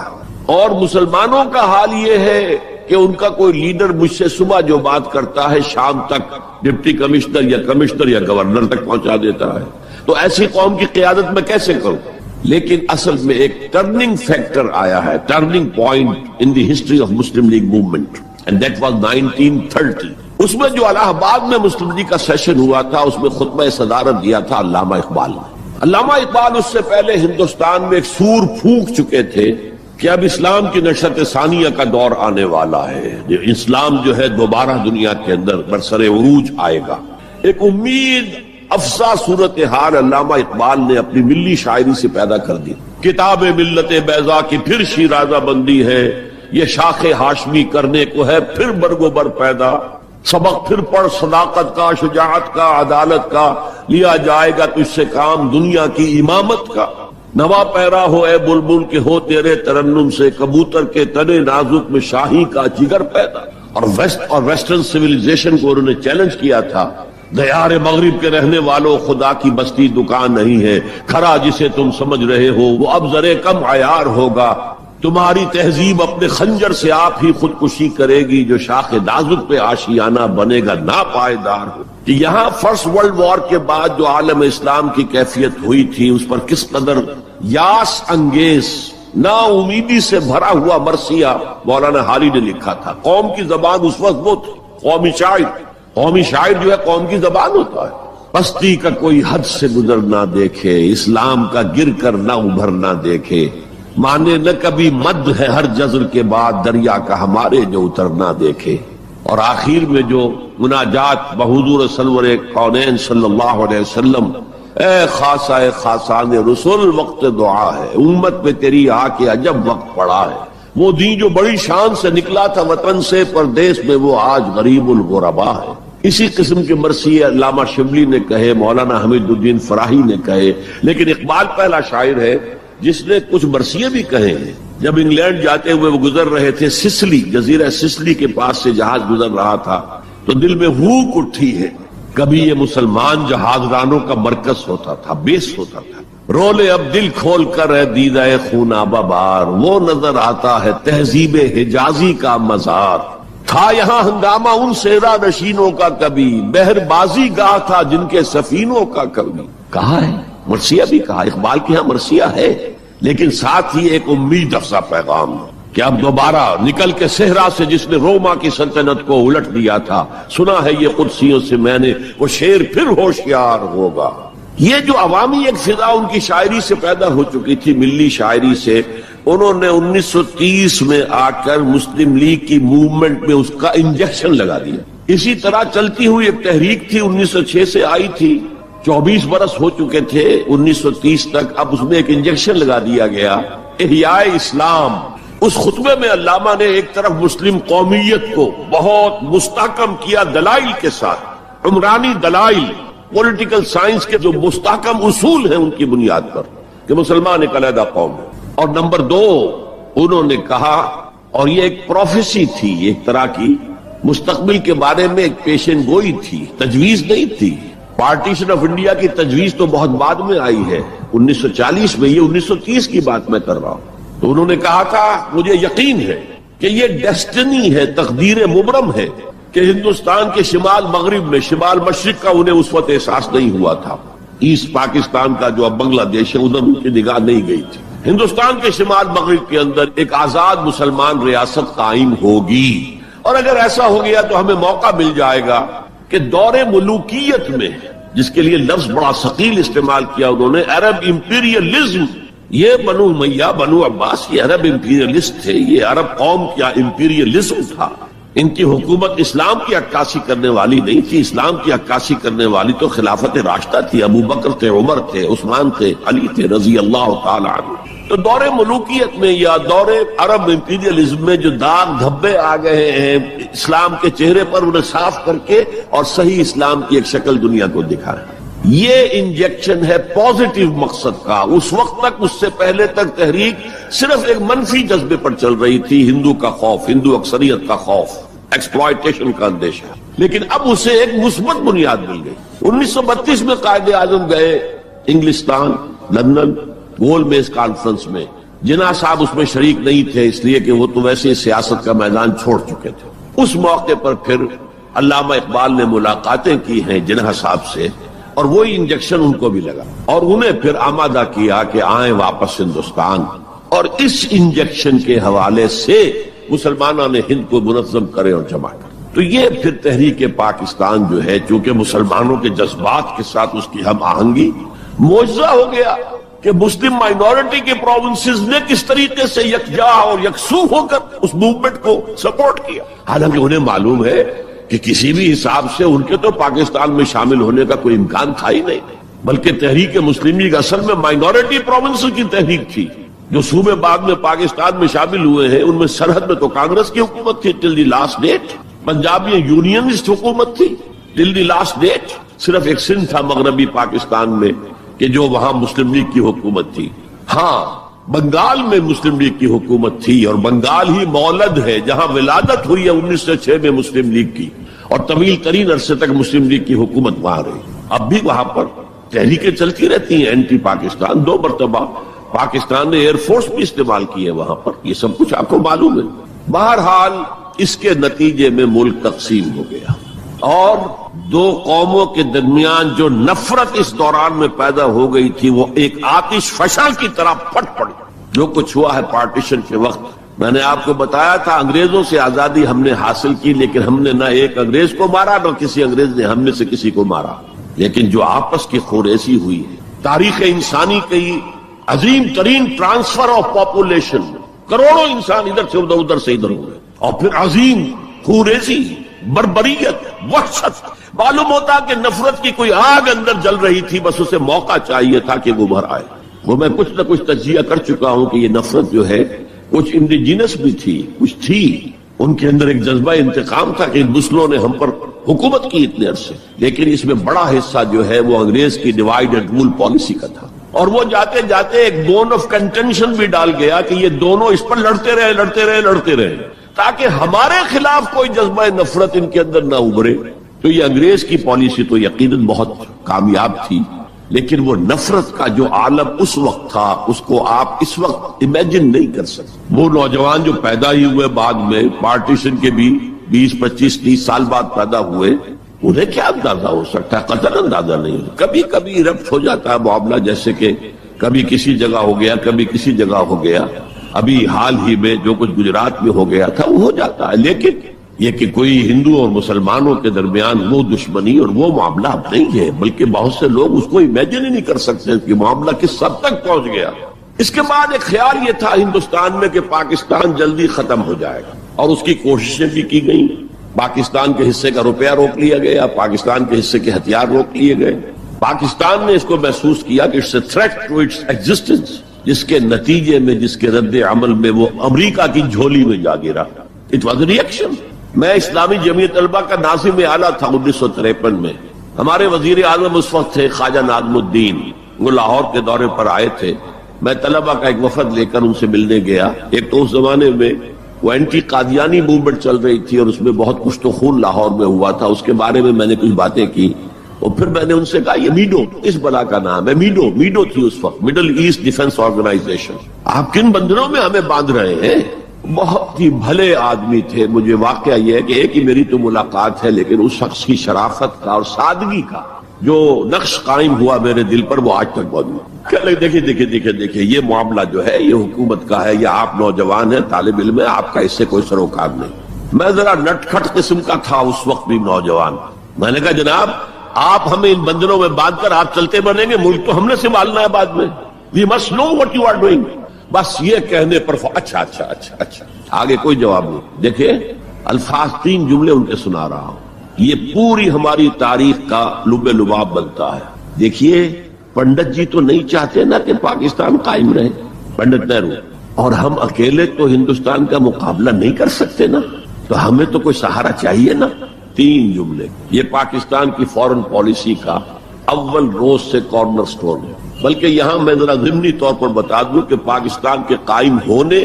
اور مسلمانوں کا حال یہ ہے کہ ان کا کوئی لیڈر مجھ سے صبح جو بات کرتا ہے شام تک ڈپٹی کمشنر یا گورنر تک پہنچا دیتا ہے، تو ایسی قوم کی قیادت میں کیسے کروں؟ لیکن اصل میں ایک ٹرننگ فیکٹر آیا ہے، turning point in the history of Muslim league movement, and that was 1930۔ اس میں جو الہ آباد میں مسلم لیگ کا سیشن ہوا تھا، اس میں خطبہ صدارت دیا تھا علامہ اقبال نے۔ علامہ اقبال اس سے پہلے ہندوستان میں ایک سور پھونک چکے تھے کہ اب اسلام کی نشأت ثانیہ کا دور آنے والا ہے، اسلام جو ہے دوبارہ دنیا کے اندر برسر عروج آئے گا۔ ایک امید افزا صورتحال علامہ اقبال نے اپنی ملی شاعری سے پیدا کر دی۔ کتاب ملت بیضا کی پھر شیرازہ بندی ہے، یہ شاخ ہاشمی کرنے کو ہے پھر برگ و بر پیدا، سبق پھر پڑھ صداقت کا، شجاعت کا، عدالت کا، لیا جائے گا تجھ سے کام دنیا کی امامت کا۔ نوا پیرا ہو اے بلبل کے ہو تیرے ترنم سے، کبوتر کے تنے نازک میں شاہی کا جگر پیدا۔ اور ویسٹرن سویلائزیشن کو انہوں نے چیلنج کیا تھا، دیار مغرب کے رہنے والوں خدا کی بستی دکان نہیں ہے، کھرا جسے تم سمجھ رہے ہو وہ اب ذرے کم عیار ہوگا، تمہاری تہذیب اپنے خنجر سے آپ ہی خودکشی کرے گی، جو شاخ نازک پہ آشیانہ بنے گا ناپائیدار ہو۔ کہ یہاں فرسٹ ورلڈ وار کے بعد جو عالم اسلام کی کیفیت ہوئی تھی، اس پر کس قدر یاس انگیز، نا امیدی سے بھرا ہوا مرثیہ مولانا حالی نے لکھا تھا۔ قوم کی زبان اس وقت وہ تھی، قومی شاعر جو ہے قوم کی زبان ہوتا ہے۔ پستی کا کوئی حد سے گزر نہ دیکھے، اسلام کا گر کر نہ ابھر نہ دیکھے، مانے نہ کبھی مد ہے ہر جزر کے بعد دریا کا ہمارے جو اتر نہ دیکھے۔ اور آخر میں جو مناجات بحضور سرور کونین صلی اللہ علیہ وسلم، اے خاصہ خاصان رسول وقت دعا ہے، امت پہ تیری آ کے عجب وقت پڑا ہے، وہ دین جو بڑی شان سے نکلا تھا وطن سے، پردیس میں وہ آج غریب الغربا ہے۔ اسی قسم کے مرثیے علامہ شبلی نے کہے، مولانا حمید الدین فراہی نے کہے، لیکن اقبال پہلا شاعر ہے جس نے کچھ مرثیے بھی کہے ہیں۔ جب انگلینڈ جاتے ہوئے وہ گزر رہے تھے سسلی، جزیرہ سسلی کے پاس سے جہاز گزر رہا تھا، تو دل میں ہوک اٹھی ہے، کبھی یہ مسلمان جہاز رانوں کا مرکز ہوتا تھا، بیس ہوتا تھا۔ رولے اب دل کھول کر ہے دیدہ خونابہ بار، وہ نظر آتا ہے تہذیب حجازی کا مزار۔ تھا یہاں ہنگامہ ان سیرا نشینوں کا کبھی، بحر بازی گاہ تھا جن کے سفینوں کا کبھی۔ کہا ہے مرثیہ بھی کہا، اقبال کے ہاں مرثیہ ہے، لیکن ساتھ ہی ایک امید افزا پیغام کہ اب دوبارہ نکل کے صحرا سے جس نے روما کی سلطنت کو الٹ دیا تھا، سنا ہے یہ قدسیوں سے میں نے، وہ شیر پھر ہوشیار ہوگا۔ یہ جو عوامی ایک فضا ان کی شاعری سے پیدا ہو چکی تھی، ملی شاعری سے، انہوں نے 1930 میں آ کر مسلم لیگ کی موومنٹ میں اس کا انجیکشن لگا دیا۔ اسی طرح چلتی ہوئی ایک تحریک تھی، 1906 سے آئی تھی، 24 برس ہو چکے تھے 1930 تک، اب اس میں ایک انجیکشن لگا دیا گیا، احیاء اسلام۔ اس خطبے میں علامہ نے ایک طرف مسلم قومیت کو بہت مستحکم کیا دلائل کے ساتھ، عمرانی دلائل، پولیٹیکل سائنس کے جو مستحکم اصول ہیں ان کی بنیاد پر کہ مسلمان ایک علیحدہ قوم ہے۔ اور نمبر 2 انہوں نے کہا، اور یہ ایک پروفیسی تھی، ایک طرح کی مستقبل کے بارے میں ایک پیشن گوئی تھی، تجویز نہیں تھی۔ پارٹیشن آف انڈیا کی تجویز تو بہت بعد میں آئی ہے، 1940 میں، یہ 1930 کی بات میں کر رہا ہوں۔ تو انہوں نے کہا تھا، مجھے یقین ہے کہ یہ ڈیسٹنی ہے، تقدیر مبرم ہے کہ ہندوستان کے شمال مغرب میں، شمال مشرق کا انہیں اس وقت احساس نہیں ہوا تھا، ایسٹ پاکستان کا جو اب بنگلہ دیش ہے ادھر ان کی نگاہ نہیں گئی تھی، ہندوستان کے شمال مغرب کے اندر ایک آزاد مسلمان ریاست قائم ہوگی، اور اگر ایسا ہو گیا تو ہمیں موقع مل جائے گا کہ دور ملوکیت میں، جس کے لیے لفظ بڑا ثقیل استعمال کیا انہوں نے، عرب امپیریلزم، یہ بنو امیہ، بنو عباس، یہ عرب امپیریلسٹ تھے، یہ عرب قوم کیا امپیریلزم تھا، ان کی حکومت اسلام کی عکاسی کرنے والی نہیں تھی، اسلام کی عکاسی کرنے والی تو خلافت راشدہ تھی، ابو بکر تھے، عمر تھے، عثمان تھے، علی تھے رضی اللہ تعالی عنہ۔ تو دور ملوکیت میں یا دور عرب امپیریلزم میں جو داغ دھبے آ گئے ہیں اسلام کے چہرے پر، انہیں صاف کر کے اور صحیح اسلام کی ایک شکل دنیا کو دکھائیں، یہ انجیکشن ہے پازیٹیو مقصد کا۔ اس وقت تک، اس سے پہلے تک تحریک صرف ایک منفی جذبے پر چل رہی تھی، ہندو کا خوف، ہندو اکثریت کا خوف، ایکسپلائٹیشن کا اندیشہ، لیکن اب اسے ایک مثبت بنیاد مل گئی۔ 1932 میں قائد اعظم گئے انگلستان، لندن، گول میز کانفرنس میں، جناح صاحب اس میں شریک نہیں تھے، اس لیے کہ وہ تو ویسے سیاست کا میدان چھوڑ چکے تھے۔ اس موقع پر پھر علامہ اقبال نے ملاقاتیں کی ہیں جناح صاحب سے، اور وہی انجیکشن ان کو بھی لگا، اور انہیں پھر آمادہ کیا کہ آئیں واپس ہندوستان، اور اس انجیکشن کے حوالے سے مسلمانوں نے ہند کو منظم کرے اور جمع کرے۔ تو یہ پھر تحریک پاکستان جو ہے، چونکہ مسلمانوں کے جذبات کے ساتھ اس کی ہم آہنگی، معجزہ ہو گیا کہ مسلم مائنورٹی کے پروونسز نے کس طریقے سے یکجا اور یکسو ہو کر اس موومنٹ کو سپورٹ کیا، حالانکہ انہیں معلوم ہے کہ کسی بھی حساب سے ان کے تو پاکستان میں شامل ہونے کا کوئی امکان تھا ہی نہیں، بلکہ تحریک مسلم لیگ اصل میں مائنورٹی پروونسز کی تحریک تھی۔ جو صوبے بعد میں پاکستان میں شامل ہوئے ہیں ان میں سرحد میں تو کانگریس کی حکومت تھی ٹل دی لاسٹ ڈیٹ، پنجاب میں یونینسٹ حکومت تھی ٹل دی لاسٹ ڈیٹ، صرف ایک سندھ تھا مغربی پاکستان میں کہ جو وہاں مسلم لیگ کی حکومت تھی۔ ہاں، بنگال میں مسلم لیگ کی حکومت تھی، اور بنگال ہی مولد ہے جہاں ولادت ہوئی ہے 1906 میں مسلم لیگ کی، اور طویل ترین عرصے تک مسلم لیگ کی حکومت وہاں رہی۔ اب بھی وہاں پر تحریکیں چلتی رہتی ہیں اینٹی پاکستان، 2 مرتبہ پاکستان نے ایئر فورس بھی استعمال کی ہے وہاں پر، یہ سب کچھ آپ کو معلوم ہے۔ بہرحال اس کے نتیجے میں ملک تقسیم ہو گیا، اور 2 قوموں کے درمیان جو نفرت اس دوران میں پیدا ہو گئی تھی وہ ایک آتش فشاں کی طرح پھٹ پڑی۔ جو کچھ ہوا ہے پارٹیشن کے وقت، میں نے آپ کو بتایا تھا انگریزوں سے آزادی ہم نے حاصل کی، لیکن ہم نے نہ ایک انگریز کو مارا نہ کسی انگریز نے ہم میں سے کسی کو مارا، لیکن جو آپس کی خوریزی ہوئی ہے، تاریخ انسانی کی عظیم ترین ٹرانسفر آف پاپولیشن، کروڑوں انسان ادھر سے ادھر، ادھر سے ادھر ہوئے، اور پھر عظیم خوریزی، بربریت، وحشت، معلوم ہوتا کہ نفرت کی کوئی آگ اندر جل رہی تھی، بس اسے موقع چاہیے تھا کہ وہ ابھر آئے۔ وہ میں کچھ نہ کچھ تجزیہ کر چکا ہوں کہ یہ نفرت جو ہے کچھ انڈیجینس بھی تھی، کچھ تھی، ان کے اندر ایک جذبہ انتقام تھا کہ ان مسلموں نے ہم پر حکومت کی اتنے عرصے، لیکن اس میں بڑا حصہ جو ہے وہ انگریز کی ڈیوائڈ اینڈ رول پالیسی کا تھا، اور وہ جاتے جاتے ایک بون آف کنٹینشن بھی ڈال گیا کہ یہ دونوں اس پر لڑتے رہے تاکہ ہمارے خلاف کوئی جذبہ نفرت ان کے اندر نہ ابھرے۔ تو یہ انگریز کی پالیسی تو یقیناً بہت کامیاب تھی، لیکن وہ نفرت کا جو عالم اس وقت تھا اس کو آپ اس وقت امیجن نہیں کر سکتے۔ وہ نوجوان جو پیدا ہی ہوئے بعد میں پارٹیشن کے بھی 20 25 30 سال بعد پیدا ہوئے، انہیں کیا اندازہ ہو سکتا ہے؟ قطعاً اندازہ نہیں ہو۔ کبھی کبھی ربط ہو جاتا ہے معاملہ، جیسے کہ کبھی کسی جگہ ہو گیا، کبھی کسی جگہ ہو گیا، ابھی حال ہی میں جو کچھ گجرات میں ہو گیا تھا وہ ہو جاتا ہے، لیکن یہ کہ کوئی ہندو اور مسلمانوں کے درمیان وہ دشمنی اور وہ معاملہ اب نہیں ہے، بلکہ بہت سے لوگ اس کو امیجن ہی نہیں کر سکتے کہ معاملہ کس حد تک پہنچ گیا۔ اس کے بعد ایک خیال یہ تھا ہندوستان میں کہ پاکستان جلدی ختم ہو جائے گا، اور اس کی کوششیں بھی کی گئیں۔ پاکستان کے حصے کا روپیہ روک لیا گیا، پاکستان کے حصے کے ہتھیار روک لیے گئے۔ پاکستان نے اس کو محسوس کیا کہ it's a threat to its existence, جس کے نتیجے میں، جس کے رد عمل میں وہ امریکہ کی جھولی میں جا گرا۔ It was a reaction. میں اسلامی جمعیت طلبہ کا ناظم اعلیٰ تھا 1953 میں، ہمارے وزیر اعظم اس وقت تھے خواجہ نادم الدین، وہ لاہور کے دورے پر آئے تھے۔ میں طلبہ کا ایک وفد لے کر ان سے ملنے گیا۔ ایک تو اس زمانے میں وہ اینٹی قادیانی موومنٹ چل رہی تھی اور اس میں بہت کچھ تو خون لاہور میں ہوا تھا، اس کے بارے میں نے کچھ باتیں کی، اور پھر میں نے ان سے کہا یہ میڈو اس بلا کا نام ہے، میڈو تھی اس وقت، مڈل ایسٹ ڈیفنس آرگنائزیشن، آپ کن بندروں میں ہمیں باندھ رہے ہیں؟ بہت ہی بھلے آدمی تھے۔ مجھے واقعہ یہ ہے کہ ایک ہی میری تو ملاقات ہے، لیکن اس شخص کی شرافت کا اور سادگی کا جو نقش قائم ہوا میرے دل پر وہ آج تک موجود ہے۔ دیکھیے یہ معاملہ جو ہے یہ حکومت کا ہے، یا آپ نوجوان ہیں، طالب علم ہے، آپ کا اس سے کوئی سروکار نہیں۔ میں ذرا نٹ کھٹ قسم کا تھا اس وقت بھی نوجوان۔ میں نے کہا جناب آپ ہمیں ان بندروں میں باندھ کر آپ چلتے بنیں گے، ملک تو ہم نے سنبھالنا ہے بعد میں، we must know what you are doing. بس یہ کہنے پر اچھا آگے کوئی جواب نہیں۔ دیکھیں الفاظ 3 جملے ان کے سنا رہا ہوں، یہ پوری ہماری تاریخ کا لب لباب بنتا ہے۔ دیکھیے پنڈت جی تو نہیں چاہتے نا کہ پاکستان قائم رہے، پنڈت نہرو، اور ہم اکیلے تو ہندوستان کا مقابلہ نہیں کر سکتے نا، تو ہمیں تو کوئی سہارا چاہیے نا۔ 3 جملے، یہ پاکستان کی فورن پالیسی کا اول روز سے کارنر سٹون ہے۔ بلکہ یہاں میں ذرا ضمنی طور پر بتا دوں کہ پاکستان کے قائم ہونے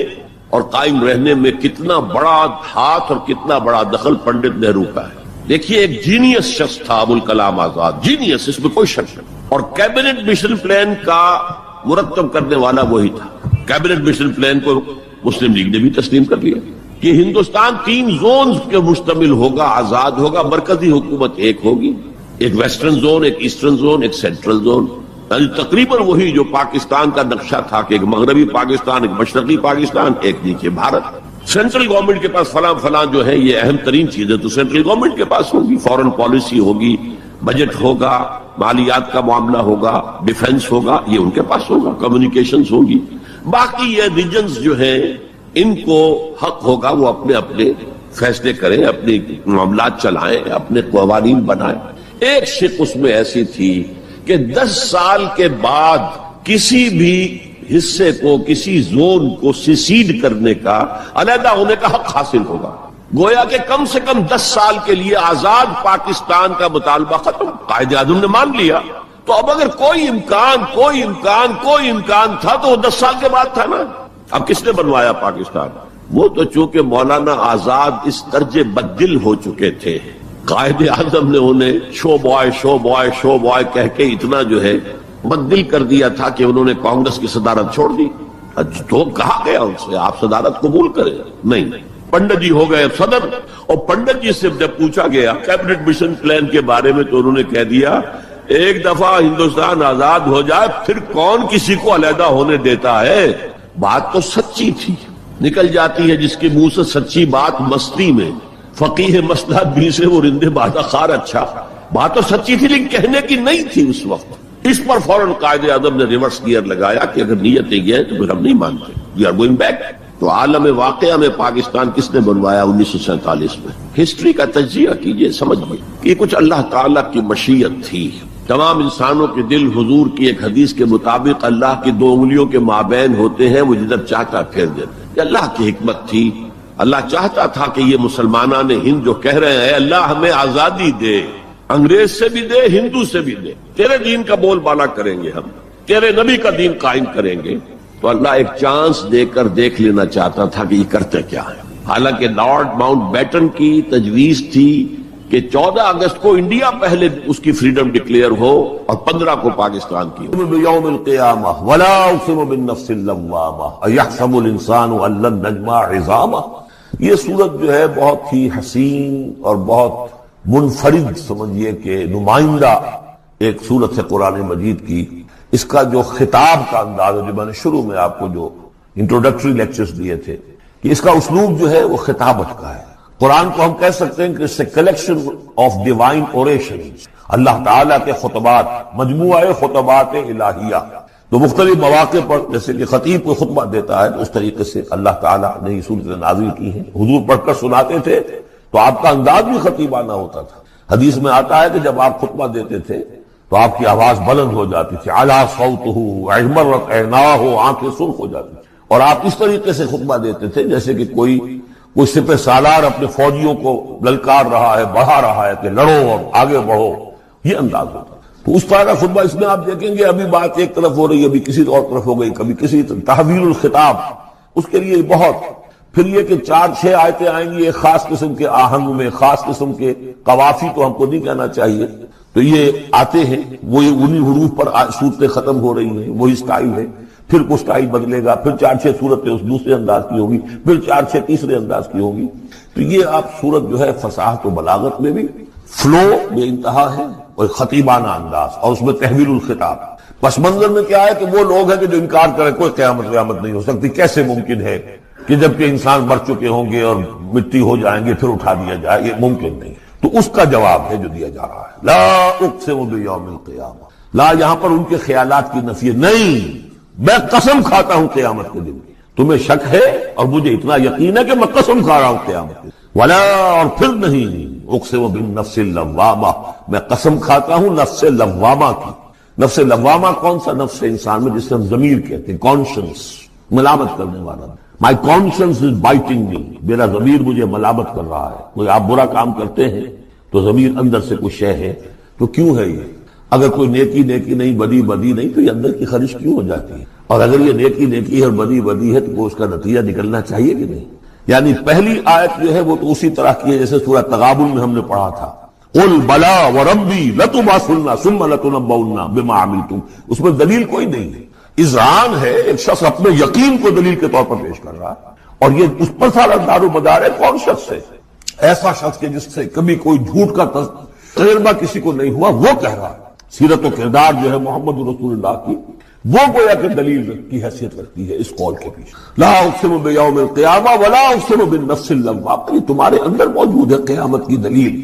اور قائم رہنے میں کتنا بڑا ہاتھ اور کتنا بڑا دخل پنڈت نہرو کا ہے۔ دیکھیے ایک جینیس شخص تھا ابوالکلام آزاد، جینیس، اس میں کوئی شک نہیں، اور کیبنٹ مشن پلان کا مرتب کرنے والا وہی تھا۔ کیبنٹ مشن پلان کو مسلم لیگ نے بھی تسلیم کر لیا کہ ہندوستان 3 زونز کے مشتمل ہوگا، آزاد ہوگا، مرکزی حکومت ایک ہوگی، ایک ویسٹرن زون، ایک ایسٹرن زون، ایک سینٹرل زون، یعنی تقریباً وہی جو پاکستان کا نقشہ تھا کہ ایک مغربی پاکستان، ایک مشرقی پاکستان، ایک نیچے بھارت۔ سینٹرل گورنمنٹ کے پاس فلاں جو ہے یہ اہم ترین چیزیں تو سینٹرل گورنمنٹ کے پاس ہوگی، فورن پالیسی ہوگی، بجٹ ہوگا، مالیات کا معاملہ ہوگا، ڈیفنس ہوگا، یہ ان کے پاس ہوگا، کمیونیکیشنز ہوگی۔ باقی یہ ریجنز جو ہیں ان کو حق ہوگا وہ اپنے اپنے فیصلے کریں، اپنے معاملات چلائیں، اپنے قوانین بنائیں۔ ایک شق اس میں ایسی تھی کہ 10 سال کے بعد کسی بھی حصے کو، کسی زون کو سیسیڈ کرنے کا، علیحدہ ہونے کا حق حاصل ہوگا۔ گویا کہ کم سے کم 10 سال کے لیے آزاد پاکستان کا مطالبہ ختم، قائد اعظم نے مان لیا۔ تو اب اگر کوئی امکان تھا تو وہ 10 سال کے بعد تھا نا۔ اب کس نے بنوایا پاکستان؟ وہ تو چونکہ مولانا آزاد اس درجے بددل ہو چکے تھے، قائد اعظم نے انہیں شو بوائے کہہ کے اتنا جو ہے بددل کر دیا تھا کہ انہوں نے کانگریس کی صدارت چھوڑ دی۔ تو کہا گیا ان سے آپ صدارت قبول کریں، نہیں، پنڈت جی ہو گئے صدر، اور پنڈت جی سے جب پوچھا گیا کیبنٹ مشن پلان کے بارے میں تو انہوں نے کہہ دیا ایک دفعہ ہندوستان آزاد ہو جائے پھر کون کسی کو علیحدہ ہونے دیتا ہے۔ بات تو سچی تھی، نکل جاتی ہے جس کے منہ سے سچی بات مستی میں، فقیہ مسئلہ بھی سے وہ رندے بادہ خار۔ اچھا بات تو سچی تھی لیکن کہنے کی نہیں تھی اس وقت۔ اس پر فوراً قائد اعظم نے ریورس گیئر لگایا کہ اگر نیت یہ ہے تو پھر ہم نہیں مانتے، وی آر گوئنگ بیک۔ تو عالم واقعہ میں پاکستان کس نے بنوایا 1947 میں؟ ہسٹری کا تجزیہ کیجئے، سمجھئے یہ کچھ اللہ تعالیٰ کی مشیت تھی۔ تمام انسانوں کے دل حضور کی ایک حدیث کے مطابق اللہ کی 2 انگلیوں کے مابین ہوتے ہیں، وہ جدھر چاہتا پھیر دیتے۔ یہ اللہ کی حکمت تھی، اللہ چاہتا تھا کہ یہ مسلمانان ہند جو کہہ رہے ہیں اللہ ہمیں آزادی دے، انگریز سے بھی دے، ہندو سے بھی دے، تیرے دین کا بول بالا کریں گے، ہم تیرے نبی کا دین قائم کریں گے، تو اللہ ایک چانس دے کر دیکھ لینا چاہتا تھا کہ یہ کرتے کیا ہے۔ حالانکہ لارڈ ماؤنٹ بیٹن کی تجویز تھی کہ 14 اگست کو انڈیا پہلے اس کی فریڈم ڈکلیئر ہو اور 15 کو پاکستان کی ہو۔ بِيَوْمِ الْقِيَامَةِ وَلَا أُقْسِمُ بِالنَّفْسِ اللَّوَّامَةِ أَيَحْسَبُ الْإِنسَانُ أَن لَّن نَّجْمَعَ عِظَامَهُ۔ یہ سورت جو ہے بہت ہی حسین اور بہت منفرد سمجھیے کہ نمائندہ ایک سورت ہے قرآن مجید کی۔ اس کا جو خطاب کا انداز ہے، جو میں نے شروع میں آپ کو جو انٹروڈکٹری لیکچرز دیے تھے کہ اس کا اسلوب جو ہے وہ خطابت کا ہے۔ قرآن کو ہم کہہ سکتے ہیں کہ اس سے کلیکشن آف ڈیوائن اوریشنز، اللہ تعالیٰ کے خطبات، مجموعہ خطبات الہیہ، تو مختلف مواقع پر جیسے کہ خطیب کو خطبہ دیتا ہے تو اس طریقے سے اللہ تعالیٰ نے یہ صورتیں نازل کی ہیں۔ حضور پڑھ کر سناتے تھے تو آپ کا انداز بھی خطیبانہ ہوتا تھا۔ حدیث میں آتا ہے کہ جب آپ خطبہ دیتے تھے تو آپ کی آواز بلند ہو جاتی تھی، اعلیٰ صوتہ احمرت عیناہ، آنکھیں سرخ ہو جاتی تھی، اور آپ اس طریقے سے خطبہ دیتے تھے جیسے کہ کوئی سپہ سالار اپنے فوجیوں کو للکار رہا ہے، بڑھا رہا ہے کہ لڑو اور آگے بڑھو، یہ انداز ہوتا۔ تو اس طرح کا خطبہ اس میں آپ دیکھیں گے ابھی بات ایک طرف ہو رہی ہے، ابھی کسی اور طرف ہو گئی، کبھی کسی تحویل الخطاب، اس کے لیے بہت، پھر یہ کہ 4-6 آیتیں آئیں گی ایک خاص قسم کے آہنگ میں، خاص قسم کے قوافی تو ہم کو نہیں کہنا چاہیے، تو یہ آتے ہیں، وہ انہی حروف پر صورتیں ختم ہو رہی ہیں، وہی سٹائل ہے، پھر وہ سٹائل بدلے گا، پھر 4-6 صورتیں اس دوسرے انداز کی ہوگی، پھر 4-6 تیسرے انداز کی ہوگی۔ تو یہ آپ صورت جو ہے فصاحت و بلاغت میں بھی فلو بے انتہا ہے اور خطیبانہ انداز، اور اس میں تحویل الخطاب۔ پس منظر میں کیا ہے کہ وہ لوگ ہیں کہ جو انکار کریں کوئی قیامت نہیں ہو سکتی، کیسے ممکن ہے کہ جبکہ انسان مر چکے ہوں گے اور مٹی ہو جائیں گے پھر اٹھا دیا جائے، یہ ممکن نہیں۔ تو اس کا جواب ہے جو دیا جا رہا ہے، لا اقسم بیوم القیامہ، لا یہاں پر ان کے خیالات کی نفی نہیں، میں قسم کھاتا ہوں قیامت کے دن۔ تمہیں شک ہے اور مجھے اتنا یقین ہے کہ میں قسم کھا رہا ہوں قیامت کے دن۔ ولا، اور پھر نہیں، اقسم بالنفس اللوامہ، میں قسم کھاتا ہوں نفس لوامہ کی۔ نفس لوامہ کون سا نفس انسان میں جس سے ہم ضمیر کہتے ہیں، کانشنس، ملامت کرنے والا۔ My conscience is biting me، میرا ضمیر مجھے ملامت کر رہا ہے۔ کوئی آپ برا کام کرتے ہیں تو ضمیر اندر سے کچھ شے ہے، تو کیوں ہے یہ؟ اگر کوئی نیکی نہیں، بدی نہیں، تو یہ اندر کی خرش کیوں ہو جاتی ہے؟ اور اگر یہ نیکی ہے اور بدی ہے تو اس کا نتیجہ نکلنا چاہیے کہ نہیں؟ یعنی پہلی آیت جو ہے وہ تو اسی طرح کی ہے جیسے سورہ تغابن میں ہم نے پڑھا تھا، قل بلا وربی لتبعثن ثم لتنبؤن بما عملتم، اس میں دلیل کوئی نہیں ہے، اذعان ہے، ایک شخص اپنے یقین کو دلیل کے طور پر پیش کر رہا ہے، اور یہ اس پر سارا دار و مدار ہے۔ کون شخص ہے؟ ایسا شخص کہ جس سے کبھی کوئی جھوٹ کا تجربہ کسی کو نہیں ہوا، وہ کہہ رہا ہے۔ سیرت و کردار جو ہے محمد رسول اللہ کی، وہ گویا کہ دلیل کی حیثیت رکھتی ہے اس قول کے پیچھے۔ لا اقسم بیوم القیامہ ولا اقسم بالنفس اللوامہ، یہ تمہارے اندر موجود ہے قیامت کی دلیل،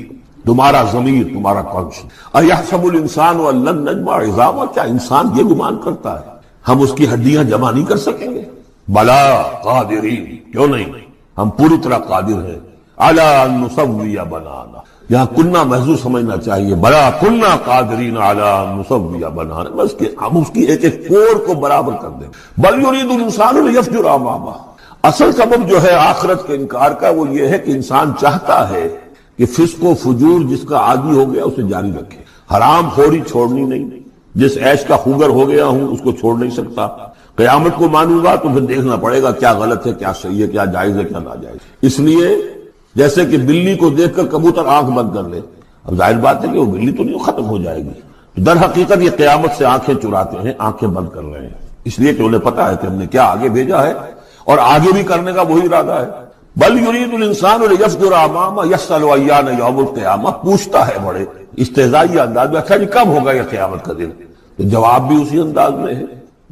تمہارا ضمیر، تمہارا کانشن۔ ایحسب الانسان ان لن نجمع عظامہ، کیا انسان یہ گمان کرتا ہے ہم اس کی ہڈیاں جمع نہیں کر سکیں گے؟ بلا قادرین، کیوں نہیں، ہم پوری طرح قادر ہیں۔ علی ان نسوی بنانا، یہاں کننا محضور سمجھنا چاہیے، بلا کننا قادرین علی ان نسوی بنانا، بس کہ ہم اس کی ایک کوڑ کو برابر کر دیں۔ بل یرید الانسان لیفجر امامہ، اصل سبب جو ہے آخرت کے انکار کا وہ یہ ہے کہ انسان چاہتا ہے کہ فسق و فجور جس کا عادی ہو گیا اسے جاری رکھے، حرام خوری چھوڑنی نہیں، جس عیش کا خوگر ہو گیا ہوں اس کو چھوڑ نہیں سکتا، قیامت کو مانوں گا تو پھر دیکھنا پڑے گا کیا غلط ہے، کیا صحیح ہے، کیا جائز ہے، کیا ناجائز۔ اس لیے جیسے کہ بلی کو دیکھ کر کبوتر آنکھ بند کر لے، اب ظاہر بات ہے کہ وہ بلی تو نہیں ختم ہو جائے گی، در حقیقت یہ قیامت سے آنکھیں چراتے ہیں، آنکھیں بند کر رہے ہیں، اس لیے کہ انہیں پتا ہے کہ ہم نے کیا آگے بھیجا ہے اور آگے بھی کرنے کا وہی ارادہ ہے۔ بل یرید الانسان لیفجر امامہ یسأل ایان یوم القیامہ، پوچھتا ہے بڑے استہزائی انداز میں، اچھا جی کب ہوگا یہ قیامت کا دن؟ تو جواب بھی اسی انداز میں ہے،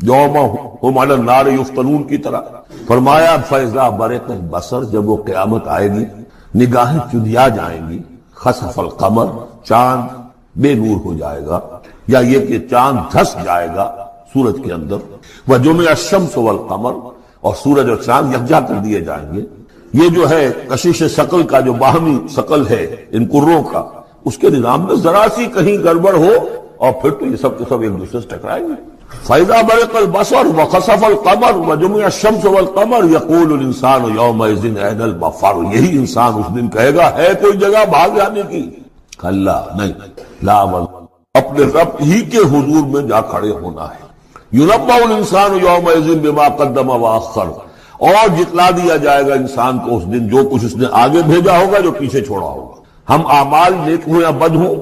یوم ہم علی النار یفتنون کی طرح۔ فرمایا فاذا برق البصر، جب وہ قیامت آئے گی نگاہیں چدھیا جائیں گی، خسف القمر، چاند بے نور ہو جائے گا، یا یہ کہ چاند دھس جائے گا سورج کے اندر، وجمع الشمس والقمر، اور سورج اور چاند یکجا کر دیے جائیں گے۔ یہ جو ہے کشش ثقل کا جو باہمی ثقل ہے ان کروں کا، اس کے نظام میں ذرا سی کہیں گڑبڑ ہو اور پھر تو یہ سب کے سب ایک دوسرے سے ٹکرائیں گے۔ فَإِذَا بَرِقَ الْبَصَرُ وَخَسَفَ الْقَمَرُ وَجُمِعَ الشَّمْسُ وَالْقَمَرُ يَقُولُ الْإِنسَانُ يَوْمَئِذٍ أَيْنَ الْمَفَرُ، یہی انسان اس دن کہے گا ہے کوئی جگہ بھاگ جانے کی؟ کلا نہیں، لا اپنے رب ہی کے حضور میں جا کھڑے ہونا ہے۔ يُنَبَّأُ الْإِنسَانُ يَوْمَئِذٍ بِمَا قَدَّمَ وَأَخَّرَ، اور جتلا دیا جائے گا انسان کو اس دن جو کچھ اس نے آگے بھیجا ہوگا، جو پیچھے چھوڑا ہوگا۔ ہم اعمال نیک ہوں یا بد ہوں،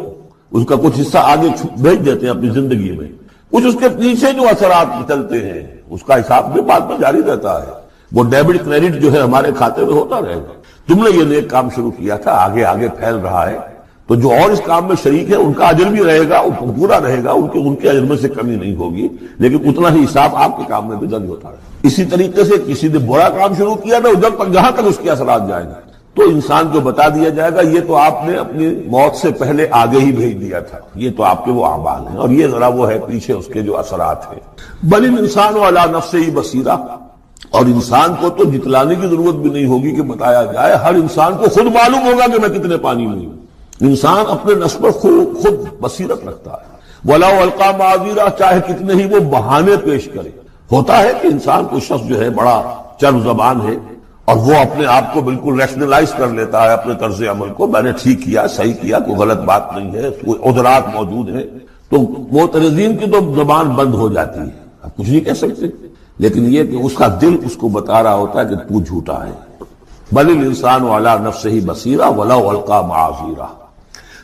اس کا کچھ حصہ آگے بھیج دیتے ہیں اپنی زندگی میں، کچھ اس کے پیچھے جو اثرات چلتے ہیں اس کا حساب بھی بعد میں جاری رہتا ہے۔ وہ ڈیبٹ کریڈٹ جو ہے ہمارے کھاتے میں ہوتا رہے گا۔ تم نے یہ نیک کام شروع کیا تھا، آگے آگے پھیل رہا ہے، تو جو اور اس کام میں شریک ہے ان کا اجر بھی رہے گا، وہ پورا رہے گا، ان کے اجر میں سے کمی نہیں ہوگی، لیکن اتنا ہی حساب آپ کے کام میں بھی درج ہوتا ہے۔ اسی طریقے سے کسی نے برا کام شروع کیا تھا، ادھر تک جہاں تک اس کے اثرات جائیں گے تو انسان کو بتا دیا جائے گا یہ تو آپ نے اپنی موت سے پہلے آگے ہی بھیج دیا تھا، یہ تو آپ کے وہ اعمال ہیں، اور یہ ذرا وہ ہے پیچھے اس کے جو اثرات ہیں۔ بل الانسان علی نفسہ بصیرہ، اور انسان کو تو جتلانے کی ضرورت بھی نہیں ہوگی کہ بتایا جائے، ہر انسان کو خود معلوم ہوگا کہ میں کتنے پانی میں ہوں۔ انسان اپنے نفس پر خود بصیرت رکھتا ہے۔ وَلَوْ أَلْقَىٰ مَعَاذِيرَ، چاہے کتنے ہی وہ بہانے پیش کرے۔ ہوتا ہے کہ انسان کو شخص جو ہے بڑا چرب زبان ہے اور وہ اپنے آپ کو بالکل ریشنلائز کر لیتا ہے اپنے طرز عمل کو، میں نے ٹھیک کیا، صحیح کیا، کوئی غلط بات نہیں ہے، کوئی عذرات موجود ہیں، تو معترضین کی تو زبان بند ہو جاتی ہے، اب کچھ نہیں کہہ سکتے، لیکن یہ کہ اس کا دل اس کو بتا رہا ہوتا ہے کہ تو جھوٹا ہے۔ بل الانسان علی نفسہ بصیرہ ولو القیٰ معاذیرہ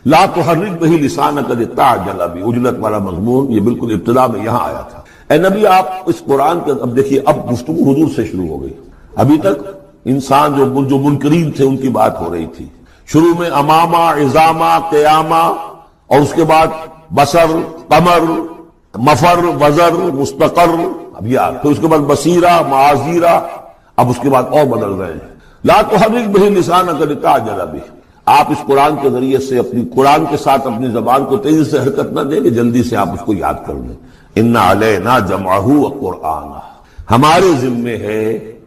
لا تحرک بہ لسانک لتعجل بہ، عجلت والا مضمون یہ بالکل ابتدا میں یہاں آیا تھا۔ اے نبی آپ اس قرآن کے، اب دیکھیے اب گفتگو حضور سے شروع ہو گئی، ابھی تک انسان جو منکرین تھے ان کی بات ہو رہی تھی، شروع میں امامہ، عظامہ، قیامہ، اور اس کے بعد بصر، قمر، مفر، وزر، مستقر، اب یہ پھر اس کے بعد بصیرہ، معاذیرہ، اب اس کے بعد اور بدل رہے ہیں۔ لا تحرک بہ لسانک لتعجل بہ، آپ اس قرآن کے ذریعے سے اپنی قرآن کے ساتھ اپنی زبان کو تیزی سے حرکت نہ دیں کہ جلدی سے آپ اس کو یاد کر لیں۔ ان علینا جمعہ وقرآنہ، ہمارے ذمے ہے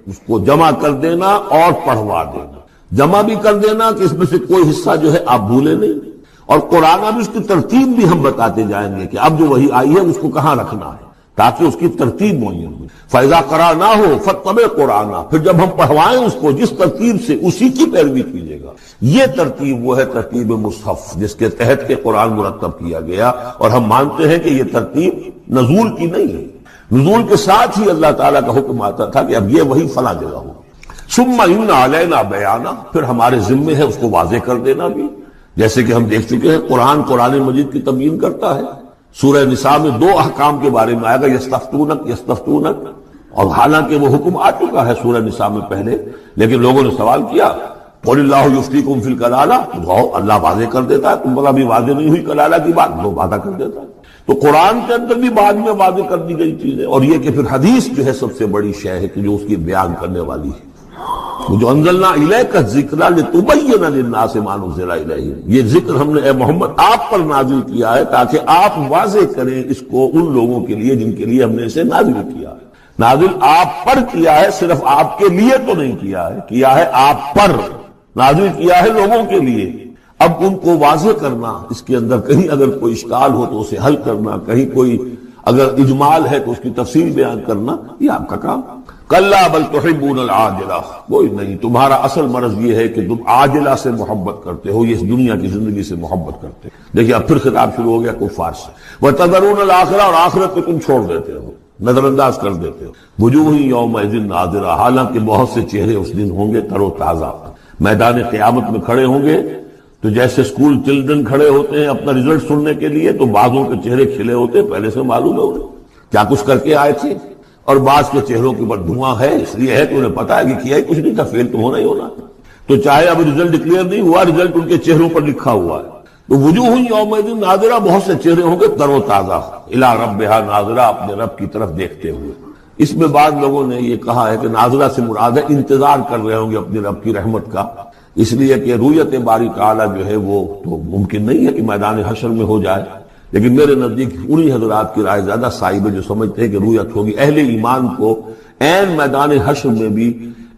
اس کو جمع کر دینا اور پڑھوا دینا، جمع بھی کر دینا کہ اس میں سے کوئی حصہ جو ہے آپ بھولے نہیں، اور قرآن اب اس کی ترتیب بھی ہم بتاتے جائیں گے کہ اب جو وہی آئی ہے اس کو کہاں رکھنا ہے تاکہ اس کی ترتیب معین ہو۔ فَإِذَا قَرَأْنَاهُ فَاتَّبِعْ قُرْآنَهُ، پھر جب ہم پڑھوائیں اس کو جس ترتیب سے اسی کی پیروی کیجیے گا۔ یہ ترتیب وہ ہے ترتیب مصحف جس کے تحت کے قرآن مرتب کیا گیا، اور ہم مانتے ہیں کہ یہ ترتیب نزول کی نہیں ہے، نزول کے ساتھ ہی اللہ تعالیٰ کا حکم آتا تھا کہ اب یہ وہی فلاں جگہ ہو۔ ثم ان علینا بیانہ، پھر ہمارے ذمے ہے اس کو واضح کر دینا بھی، جیسے کہ ہم دیکھ چکے ہیں قرآن مجید کی تبیین کرتا ہے۔ سورہ نساء میں دو احکام کے بارے میں آئے گا، یستفتونک، اور حالانکہ وہ حکم آ چکا ہے سورہ نساء میں پہلے، لیکن لوگوں نے سوال کیا قل اللہ یفتیکم فی الکلالہ، اللہ واضح کر دیتا ہے، تم پر ابھی واضح نہیں ہوئی کلالہ کی بات، وہ وعدہ کر دیتا ہے۔ تو قرآن کے اندر بھی بعد میں واضح کر دی گئی چیزیں، اور یہ کہ پھر حدیث جو ہے سب سے بڑی شے ہے کہ جو اس کی بیان کرنے والی ہے۔ جو انزلنا الیک الذکر لتبین للناس ما نزل الیہم، یہ ذکر ہم نے اے محمد آپ پر نازل کیا ہے تاکہ آپ واضح کریں اس کو ان لوگوں کے لیے جن کے لیے ہم نے اسے نازل کیا ہے۔ نازل آپ پر کیا ہے، صرف آپ کے لیے تو نہیں کیا ہے آپ پر، نازل کیا ہے لوگوں کے لیے۔ اب ان کو واضح کرنا، اس کے اندر کہیں اگر کوئی اشکال ہو تو اسے حل کرنا، کہیں کوئی اگر اجمال ہے تو اس کی تفصیل بیان کرنا، یہ آپ کا کام۔ کلا بل تحبون العاجلہ، کوئی نہیں، تمہارا اصل مرض یہ ہے کہ تم عاجلہ سے محبت کرتے ہو، یہ اس دنیا کی زندگی سے محبت کرتے ہو۔ دیکھیے اب پھر خطاب شروع ہو گیا کفار سے، وتذرون الآخرہ، اور آخرت کو تم چھوڑ دیتے ہو، نظر انداز کر دیتے ہو۔ وجوہ یومئذ ناظرہ، حالانکہ بہت سے چہرے اس دن ہوں گے تر و تازہ، میدان قیامت میں کھڑے ہوں گے تو جیسے اسکول چلڈرن کھڑے ہوتے ہیں اپنا رزلٹ سننے کے لیے، تو بعضوں کے چہرے کھلے ہوتے ہیں، پہلے سے معلوم ہے انہیں کیا کچھ کر کے آئے تھے، اور بعض کے چہروں کے اوپر دھواں ہے، اس لیے ہے کہ انہیں پتا ہے کہ کیا ہی کچھ نہیں تھا، فیل تو ہونا ہی ہونا تھا۔ تو چاہے اب رزلٹ ڈکلیئر نہیں ہوا، رزلٹ ان کے چہروں پر لکھا ہوا ہے۔ تو وجوہ یومئذ ناظرہ، بہت سے چہرے ہوں گے تر و تازہ، الی ربہا ناظرہ، اپنے رب کی طرف دیکھتے ہوئے۔ اس میں بعض لوگوں نے یہ کہا ہے کہ ناظرہ سے مراد ہے انتظار کر رہے ہوں گے اپنے رب کی رحمت کا، اس لیے کہ رویت باری تعالیٰ جو ہے وہ تو ممکن نہیں ہے کہ میدان حشر میں ہو جائے، لیکن میرے نزدیک انہی حضرات کی رائے زیادہ صائب ہے جو سمجھتے ہیں کہ رویت ہوگی۔ اہل ایمان کو عین میدان حشر میں بھی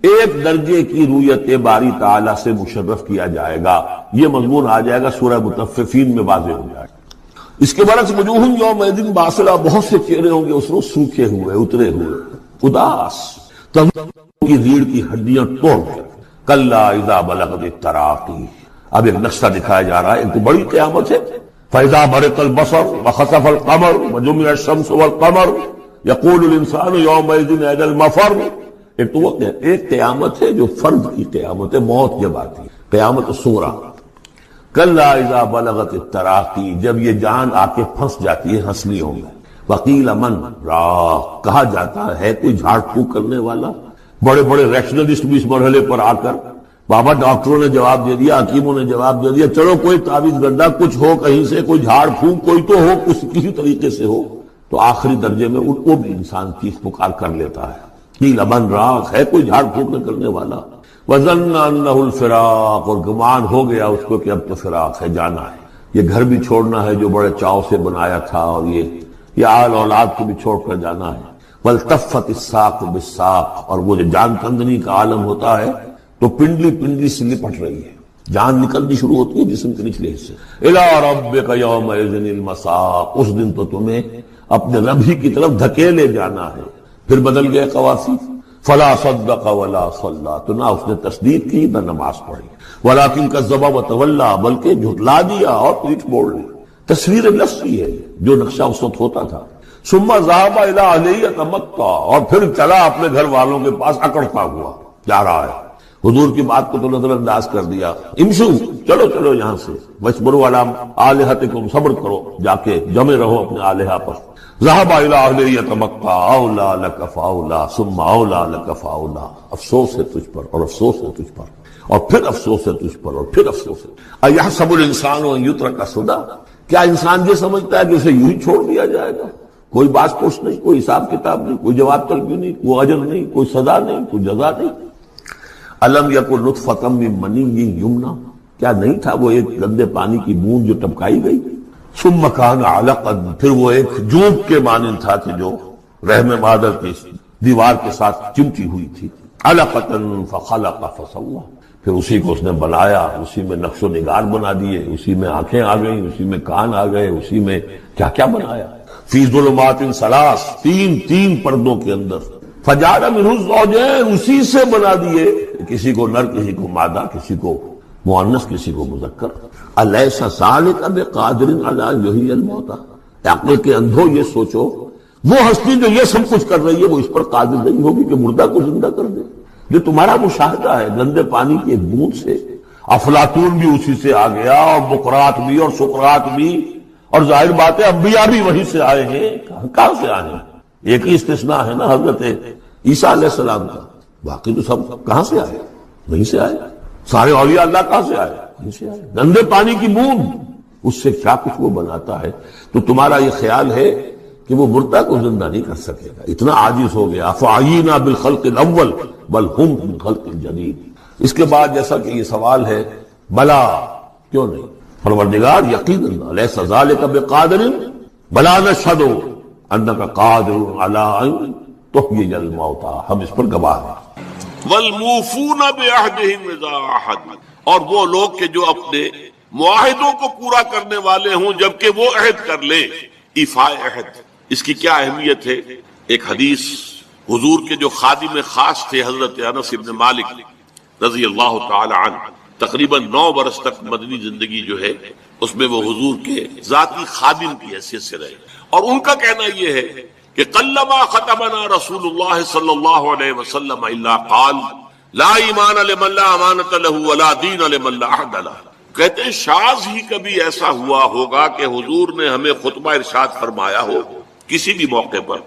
ایک درجے کی رویت باری تعالیٰ سے مشرف کیا جائے گا، یہ مضمون آ جائے گا سورہ مطففین میں واضح ہو جائے گا۔ اس کے برعکس وجوہ یومئذ باسرہ، بہت سے چہرے ہوں گے اس روز سوکھے ہوئے، اترے ہوئے، اداس، تب کی ریڑھ کی ہڈیاں توڑ کر۔ کلا اذا بلغت التراقی، اب ایک نقشہ دکھایا جا رہا ہے، ایک تو بڑی قیامت ہے، فاذا برق البصر وخسف القمر وجمع الشمس والقمر یقول الانسان یومئذ این المفر۔ ایک تو وہ ایک قیامت ہے جو فرد کی قیامت ہے، موت جب آتی ہے، قیامت صغریٰ۔ کلا اذا بلغت التراقی، جب یہ جان آ کے پھنس جاتی ہے ہنسلیوں میں، وقیل من راق، کہا جاتا ہے کوئی جھاڑ پھونک کرنے والا۔ بڑے بڑے ریشنلسٹ بھی اس مرحلے پر آ کر، بابا ڈاکٹروں نے جواب دے دیا، حکیموں نے جواب دے دیا، چلو کوئی تعویذ گڈھا کچھ ہو کہیں سے، کوئی جھاڑ پھونک کوئی تو ہو، کسی طریقے سے ہو، تو آخری درجے میں وہ بھی انسان چیخ پکار کر لیتا ہے، قیل من راق، ہے کوئی جھاڑ پھونک کرنے والا۔ وظن انہ الفراق، اور گمان ہو گیا اس کو کہ اب تو فراق ہے، جانا ہے، یہ گھر بھی چھوڑنا ہے جو بڑے چاؤ سے بنایا تھا، اور یہ آل اولاد کو بھی چھوڑ کر جانا ہے۔ والتفت الساق بالساق، اور وہ جو جان کندنی کا عالم ہوتا ہے تو پنڈلی پنڈلی سے لپٹ رہی ہے، جان نکلنی شروع ہوتی ہے جسم کے نچلے حصے۔ الی ربک یومئذ المساق، اس دن تو تمہیں اپنے رب ہی کی طرف دھکیلے جانا ہے۔ پھر بدل گئے قوافی، فلا صدق ولا صلی، تو نہ اس نے تصدیق کی نہ نماز پڑھی، ولکن کذب وتولی، بلکہ جھٹلا دیا اور پیٹھ موڑ لی۔ تصویر لفظی ہے جو نقشہ اس وقت ہوتا تھا۔ ثم ذهب الى اهله يتمطى، اور پھر چلا اپنے گھر والوں کے پاس اکڑتا ہوا جا رہا ہے۔ حضور کی بات کو تو نظر انداز کر دیا، امشو، چلو چلو یہاں سے، وَاصْبِرُوا عَلَىٰ آلِهَتِكُمْ، صبر کرو، جا کے جمے رہو اپنے آلہہ پر۔ ذهب الى اهله يتمطى اولى لك فاولى ثم اولى لك فاولى، افسوس ہے تجھ پر اور افسوس ہے تجھ پر اور پھر افسوس ہے تجھ پر اور پھر افسوس ہے۔ اَيَحْسَبُ الْإِنسَانُ أَن يُتْرَكَ سُدًى، کیا انسان یہ سمجھتا ہے کہ اسے یوں ہی چھوڑ دیا جائے گا؟ کوئی باز پوچھ نہیں، کوئی حساب کتاب نہیں، کوئی جواب طلبی نہیں، کوئی اجر نہیں، کوئی سزا نہیں، کوئی جزا نہیں۔ الم یکن نطفۃ من منی یمنی، کیا نہیں تھا وہ ایک گندے پانی کی بوند جو ٹپکائی گئی؟ ثم کان علقا، پھر وہ ایک جوب کے مانند تھا کہ جو رحم مادر کی دیوار کے ساتھ چمٹی ہوئی تھی۔ علقۃ فخلق فسوی، پھر اسی کو اس نے بنایا، اسی میں نقش و نگار بنا دیے، اسی میں آنکھیں آ گئیں، اسی میں کان آ گئے، اسی میں کیا کیا بنایا۔ فی ظلمات ثلاث، تین پردوں کے اندر۔ فجعل منہ الزوجین، اسی سے بنا دیے، کسی کو نر، کسی کو مادہ، کسی کو مؤنث، کسی کو مذکر۔ الیس ذلک بقادر علی ان یحیی الموتى، عقل کے اندھو یہ سوچو، وہ ہستی جو یہ سب کچھ کر رہی ہے وہ اس پر قادر نہیں ہوگی کہ مردہ کو زندہ کر دے؟ جو تمہارا مشاہدہ ہے گندے پانی کی ایک بوند سے، افلاطون بھی اسی سے آ گیا، اور بقراط بھی، اور سقراط بھی، اور ظاہر بات ہے انبیاء بھی وہیں سے آئے ہیں۔ کہاں سے آئے ہیں؟ ایک ہی استثناء ہے نا حضرت عیسیٰ علیہ السلام کا، باقی تو سب کہاں سے آئے؟ وہیں سے آئے۔ سارے اولیاء اللہ کہاں سے آئے؟ وہیں سے آئے۔ گندے پانی کی بوند، اس سے کیا کچھ وہ بناتا ہے۔ تو تمہارا یہ خیال ہے کہ وہ مردہ کو زندہ نہیں کر سکے گا، اتنا عاجز ہو گیا۔ فعینا بالخلق الاول بل ہم من خلق جدید۔ اس کے بعد جیسا کہ یہ سوال ہے، بلا، کیوں نہیں؟ پروردگار یقیناً الیس ذلک بقادر بلا نشہد انک قادر علی ان تحیی الموتى، ہم اس پر گواہ ہیں۔ والموفون بعہدہم اذا عاہدوا، اور وہ لوگ کہ جو اپنے معاہدوں کو پورا کرنے والے ہوں جبکہ وہ عہد کر لیں۔ ایفاء عہد، اس کی کیا اہمیت ہے؟ ایک حدیث، حضور کے جو خادم خاص تھے حضرت انس بن مالک رضی اللہ تعالی عنہ، تقریباً 9 برس تک مدنی زندگی جو ہے اس میں وہ حضور کے ذاتی خادم کی حیثیت سے رہے، اور ان کا کہنا یہ ہے کہ قلما ختمنا رسول اللہ صلی اللہ علیہ وسلم الا قال لا ایمان لمن لا امانۃ له ولا دین لمن لا عہد له۔ کہتے ہیں شاذ ہی کبھی ایسا ہوا ہوگا کہ حضور نے ہمیں خطبہ ارشاد فرمایا ہو کسی بھی موقع پر،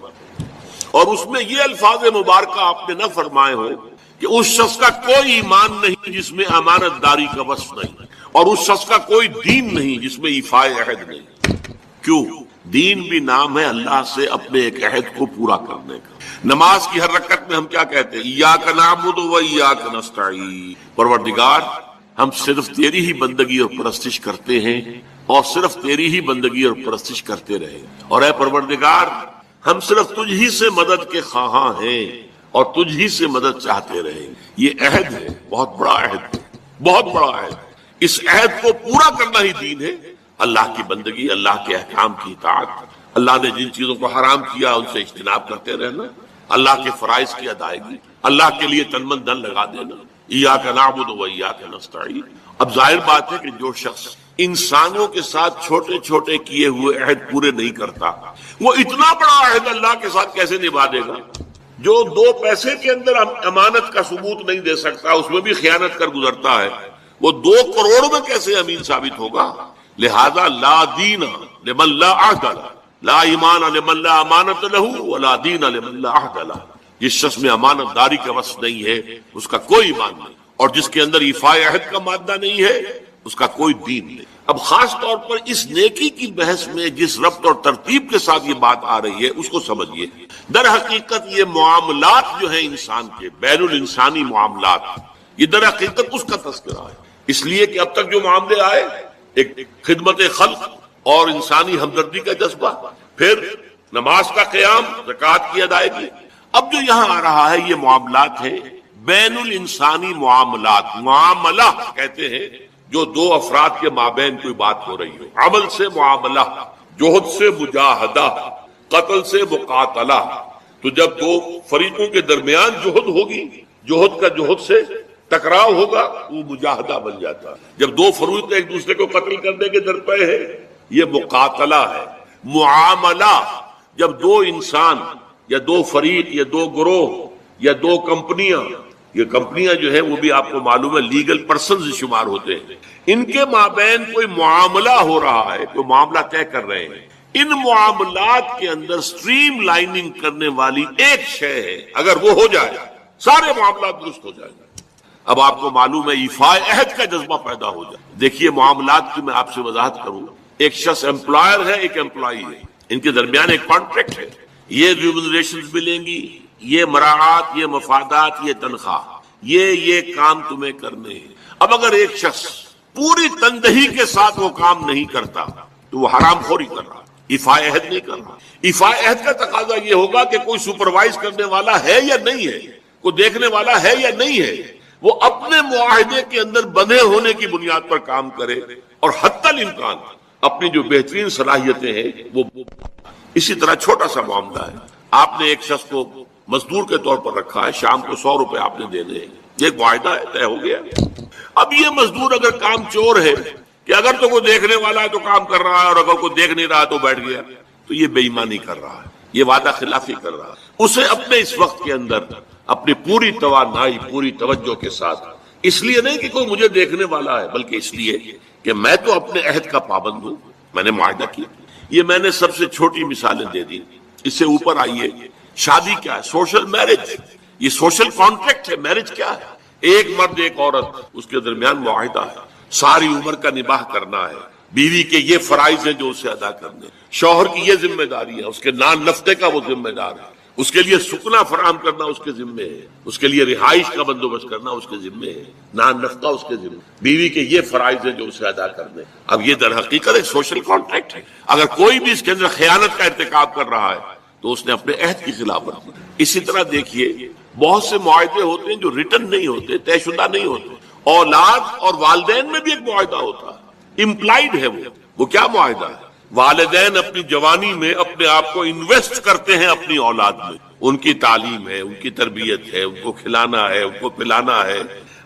اور اس میں یہ الفاظ مبارکہ آپ نے نہ فرمائے ہو کہ اس شخص کا کوئی ایمان نہیں جس میں امانت داری کا وصف نہیں، اور اس شخص کا کوئی دین نہیں جس میں ایفاء عہد نہیں۔ کیوں؟ دین بھی نام ہے اللہ سے اپنے ایک عہد کو پورا کرنے کا۔ نماز کی ہر رکعت میں ہم کیا کہتے ہیں؟ ایاک نعبد و ایاک نستعین، پروردگار ہم صرف تیری ہی بندگی اور پرستش کرتے ہیں، اور صرف تیری ہی بندگی اور پرستش کرتے رہے، اور اے پروردگار ہم صرف تجھ ہی سے مدد کے خواہاں ہیں اور تجھ ہی سے مدد چاہتے رہے۔ یہ عہد ہے، بہت بڑا عہد، بہت بڑا عہد۔ اس عہد کو پورا کرنا ہی دین ہے۔ اللہ کی بندگی، اللہ کے احکام کی اطاعت، اللہ نے جن چیزوں کو حرام کیا ان سے اجتناب کرتے رہنا، اللہ کے فرائض کی ادائیگی، اللہ کے لیے تن من دھن لگا دینا، ایاک نعبد و ایاک نستعین۔ اب ظاہر بات ہے کہ جو شخص انسانوں کے ساتھ چھوٹے چھوٹے کیے ہوئے عہد پورے نہیں کرتا، وہ اتنا بڑا عہد اللہ کے ساتھ کیسے نبھا دے گا؟ جو 2 پیسے کے اندر امانت کا ثبوت نہیں دے سکتا، اس میں بھی خیانت کر گزرتا ہے، وہ 2 کروڑ میں کیسے امین ثابت ہوگا؟ لہذا لا دین لمن لا عہد لہ، لا ایمان لمن لا امانت لہ ولا دین لمن لا عہد لہ۔ جس شخص میں امانت داری کا وصف نہیں ہے اس کا کوئی ایمان نہیں، اور جس کے اندر ایفاء عہد کا مادہ نہیں ہے اس کا کوئی دین نہیں۔ اب خاص طور پر اس نیکی کی بحث میں جس ربط اور ترتیب کے ساتھ یہ بات آ رہی ہے اس کو سمجھیے۔ در حقیقت یہ معاملات جو ہیں انسان کے، بین الانسانی معاملات، یہ در حقیقت اس کا تذکرہ ہے، اس لیے کہ اب تک جو معاملے آئے، ایک خدمت خلق اور انسانی ہمدردی کا جذبہ، پھر نماز کا قیام، زکوٰۃ کی ادائیگی، اب جو یہاں آ رہا ہے یہ معاملات ہیں بین الانسانی معاملات۔ معاملہ کہتے ہیں جو 2 افراد کے مابین کوئی بات ہو رہی ہو، عمل سے معاملہ، جوہد سے مجاہدہ، قتل سے مقاتلہ۔ تو جب 2 فریقوں کے درمیان جوہد ہوگی، جوہد کا جوہد سے ٹکراؤ ہوگا، وہ مجاہدہ بن جاتا ہے۔ جب 2 فریق ایک دوسرے کو قتل کرنے کے درپے ہے، یہ مقاتلہ ہے۔ معاملہ جب 2 انسان یا 2 فریق یا 2 گروہ یا 2 کمپنیاں، یہ کمپنیاں جو ہیں وہ بھی آپ کو معلوم ہے لیگل پرسنز شمار ہوتے ہیں، ان کے مابین کوئی معاملہ ہو رہا ہے، کوئی معاملہ طے کر رہے ہیں، ان معاملات کے اندر سٹریم لائننگ کرنے والی ایک شے ہے، اگر وہ ہو جائے سارے معاملات درست ہو جائیں گے۔ اب آپ کو معلوم ہے ایفاء عہد کا جذبہ پیدا ہو جائے۔ دیکھیے معاملات کی میں آپ سے وضاحت کروں، ایک شخص امپلائر ہے، ایک امپلائی ہے، ان کے درمیان ایک کانٹریکٹ ہے، یہ ریمونریشنز ملیں گی، یہ مراعات، یہ مفادات، یہ تنخواہ، یہ کام تمہیں کرنے ہیں۔ اب اگر ایک شخص پوری تندہی کے ساتھ وہ کام نہیں کرتا تو وہ حرام خوری کر رہا، ایفاء عہد نہیں کر رہا۔ ایفاء عہد کا تقاضا یہ ہوگا کہ کوئی سپروائز کرنے والا ہے یا نہیں ہے، کوئی دیکھنے والا ہے یا نہیں ہے، وہ اپنے معاہدے کے اندر بندھے ہونے کی بنیاد پر کام کرے، اور حتی الامکان اپنی جو بہترین صلاحیتیں ہیں وہ۔ اسی طرح چھوٹا سا معاملہ ہے، آپ نے ایک شخص کو مزدور کے طور پر رکھا ہے، شام کو 100 روپے آپ نے دینے ہیں، یہ ایک معاہدہ ہے، طے ہو گیا۔ اب یہ مزدور اگر کام چور ہے کہ اگر تو کوئی دیکھنے والا ہے تو کام کر رہا ہے، اور اگر کوئی دیکھ نہیں رہا تو بیٹھ گیا، تو یہ بے ایمانی کر رہا ہے، یہ وعدہ خلافی کر رہا ہے۔ اسے اپنے اس وقت کے اندر اپنی پوری توانائی، پوری توجہ کے ساتھ، اس لیے نہیں کہ کوئی مجھے دیکھنے والا ہے، بلکہ اس لیے کہ میں تو اپنے عہد کا پابند ہوں، میں نے معاہدہ کیا۔ یہ میں نے سب سے چھوٹی مثالیں دے دی، اس سے اوپر آئیے۔ شادی کیا ہے؟ سوشل میرج، یہ سوشل کانٹریکٹ ہے۔ میرج کیا ہے؟ ایک مرد ایک عورت، اس کے درمیان معاہدہ ہے، ساری عمر کا نباہ کرنا ہے، بیوی کے یہ فرائض ہیں جو اسے ادا کرنے، شوہر کی یہ ذمہ داری ہے، اس کے نان نفقے کا وہ ذمہ دار ہے، اس کے لیے سکنا فراہم کرنا اس کے ذمے ہے، اس کے لیے رہائش کا بندوبست کرنا اس کے ذمے ہے، نان نفقہ اس کے ذمے، بیوی کے یہ فرائض ہیں جو اسے ادا کرنے۔ اب یہ در حقیقت ایک سوشل کانٹریکٹ ہے۔ اگر کوئی بھی اس کے اندر خیانت کا ارتکاب کر رہا ہے تو اس نے اپنے عہد کی خلاف ورزی۔ اسی طرح دیکھیے بہت سے معاہدے ہوتے ہیں جو ریٹن نہیں ہوتے، طے شدہ نہیں ہوتے۔ اولاد اور والدین میں بھی ایک معاہدہ ہوتا ہے، امپلائڈ ہے وہ کیا معاہدہ ہے؟ والدین اپنی جوانی میں اپنے آپ کو انویسٹ کرتے ہیں اپنی اولاد میں، ان کی تعلیم ہے، ان کی تربیت ہے، ان کو کھلانا ہے، ان کو پلانا ہے،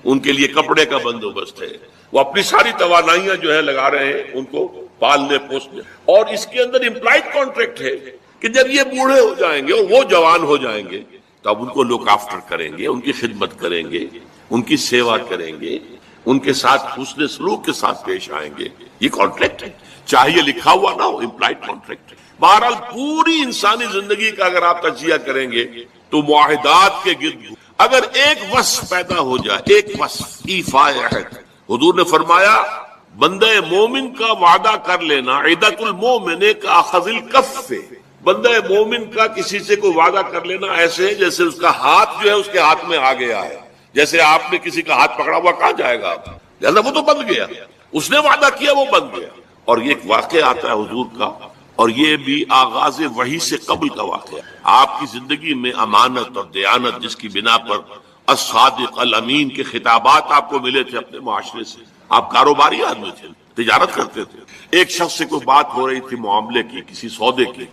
ان کے لیے کپڑے کا بندوبست ہے، وہ اپنی ساری توانائیاں جو ہے لگا رہے ہیں ان کو پالنے پوسنے۔ اور اس کے اندر امپلائڈ کانٹریکٹ ہے کہ جب یہ بوڑھے ہو جائیں گے اور وہ جوان ہو جائیں گے تب ان کو لک آفٹر کریں گے، ان کی خدمت کریں گے، ان کی سیوا کریں گے، ان کے ساتھ حسن سلوک کے ساتھ پیش آئیں گے۔ یہ کانٹریکٹ ہے، چاہے یہ لکھا ہوا نہ ہو، امپلائڈ کانٹریکٹ ہے۔ بہرحال پوری انسانی زندگی کا اگر آپ تجزیہ کریں گے تو معاہدات کے گرد اگر ایک وصف پیدا ہو جائے، ایک وصف ایفاء عہد، حضور نے فرمایا بندہ مومن کا وعدہ کر لینا عدت المومن کا اخذ الکف، بندہ مومن کا کسی سے کوئی وعدہ کر لینا ایسے ہے جیسے اس کا ہاتھ جو ہے اس کے ہاتھ میں آ گیا ہے۔ جیسے آپ نے کسی کا ہاتھ پکڑا ہوا کہاں جائے گا، لہذا وہ تو بند گیا، اس نے وعدہ کیا وہ بند گیا۔ اور یہ ایک واقعہ آتا ہے حضور کا، اور یہ بھی آغاز وحی سے قبل کا واقعہ۔ آپ کی زندگی میں امانت اور دیانت جس کی بنا پر الصادق الامین کے خطابات آپ کو ملے تھے اپنے معاشرے سے، آپ کاروباری آدمی تھے، تجارت کرتے تھے. ایک شخص سے کوئی بات ہو رہی تھی معاملے کی، کسی سودے کی،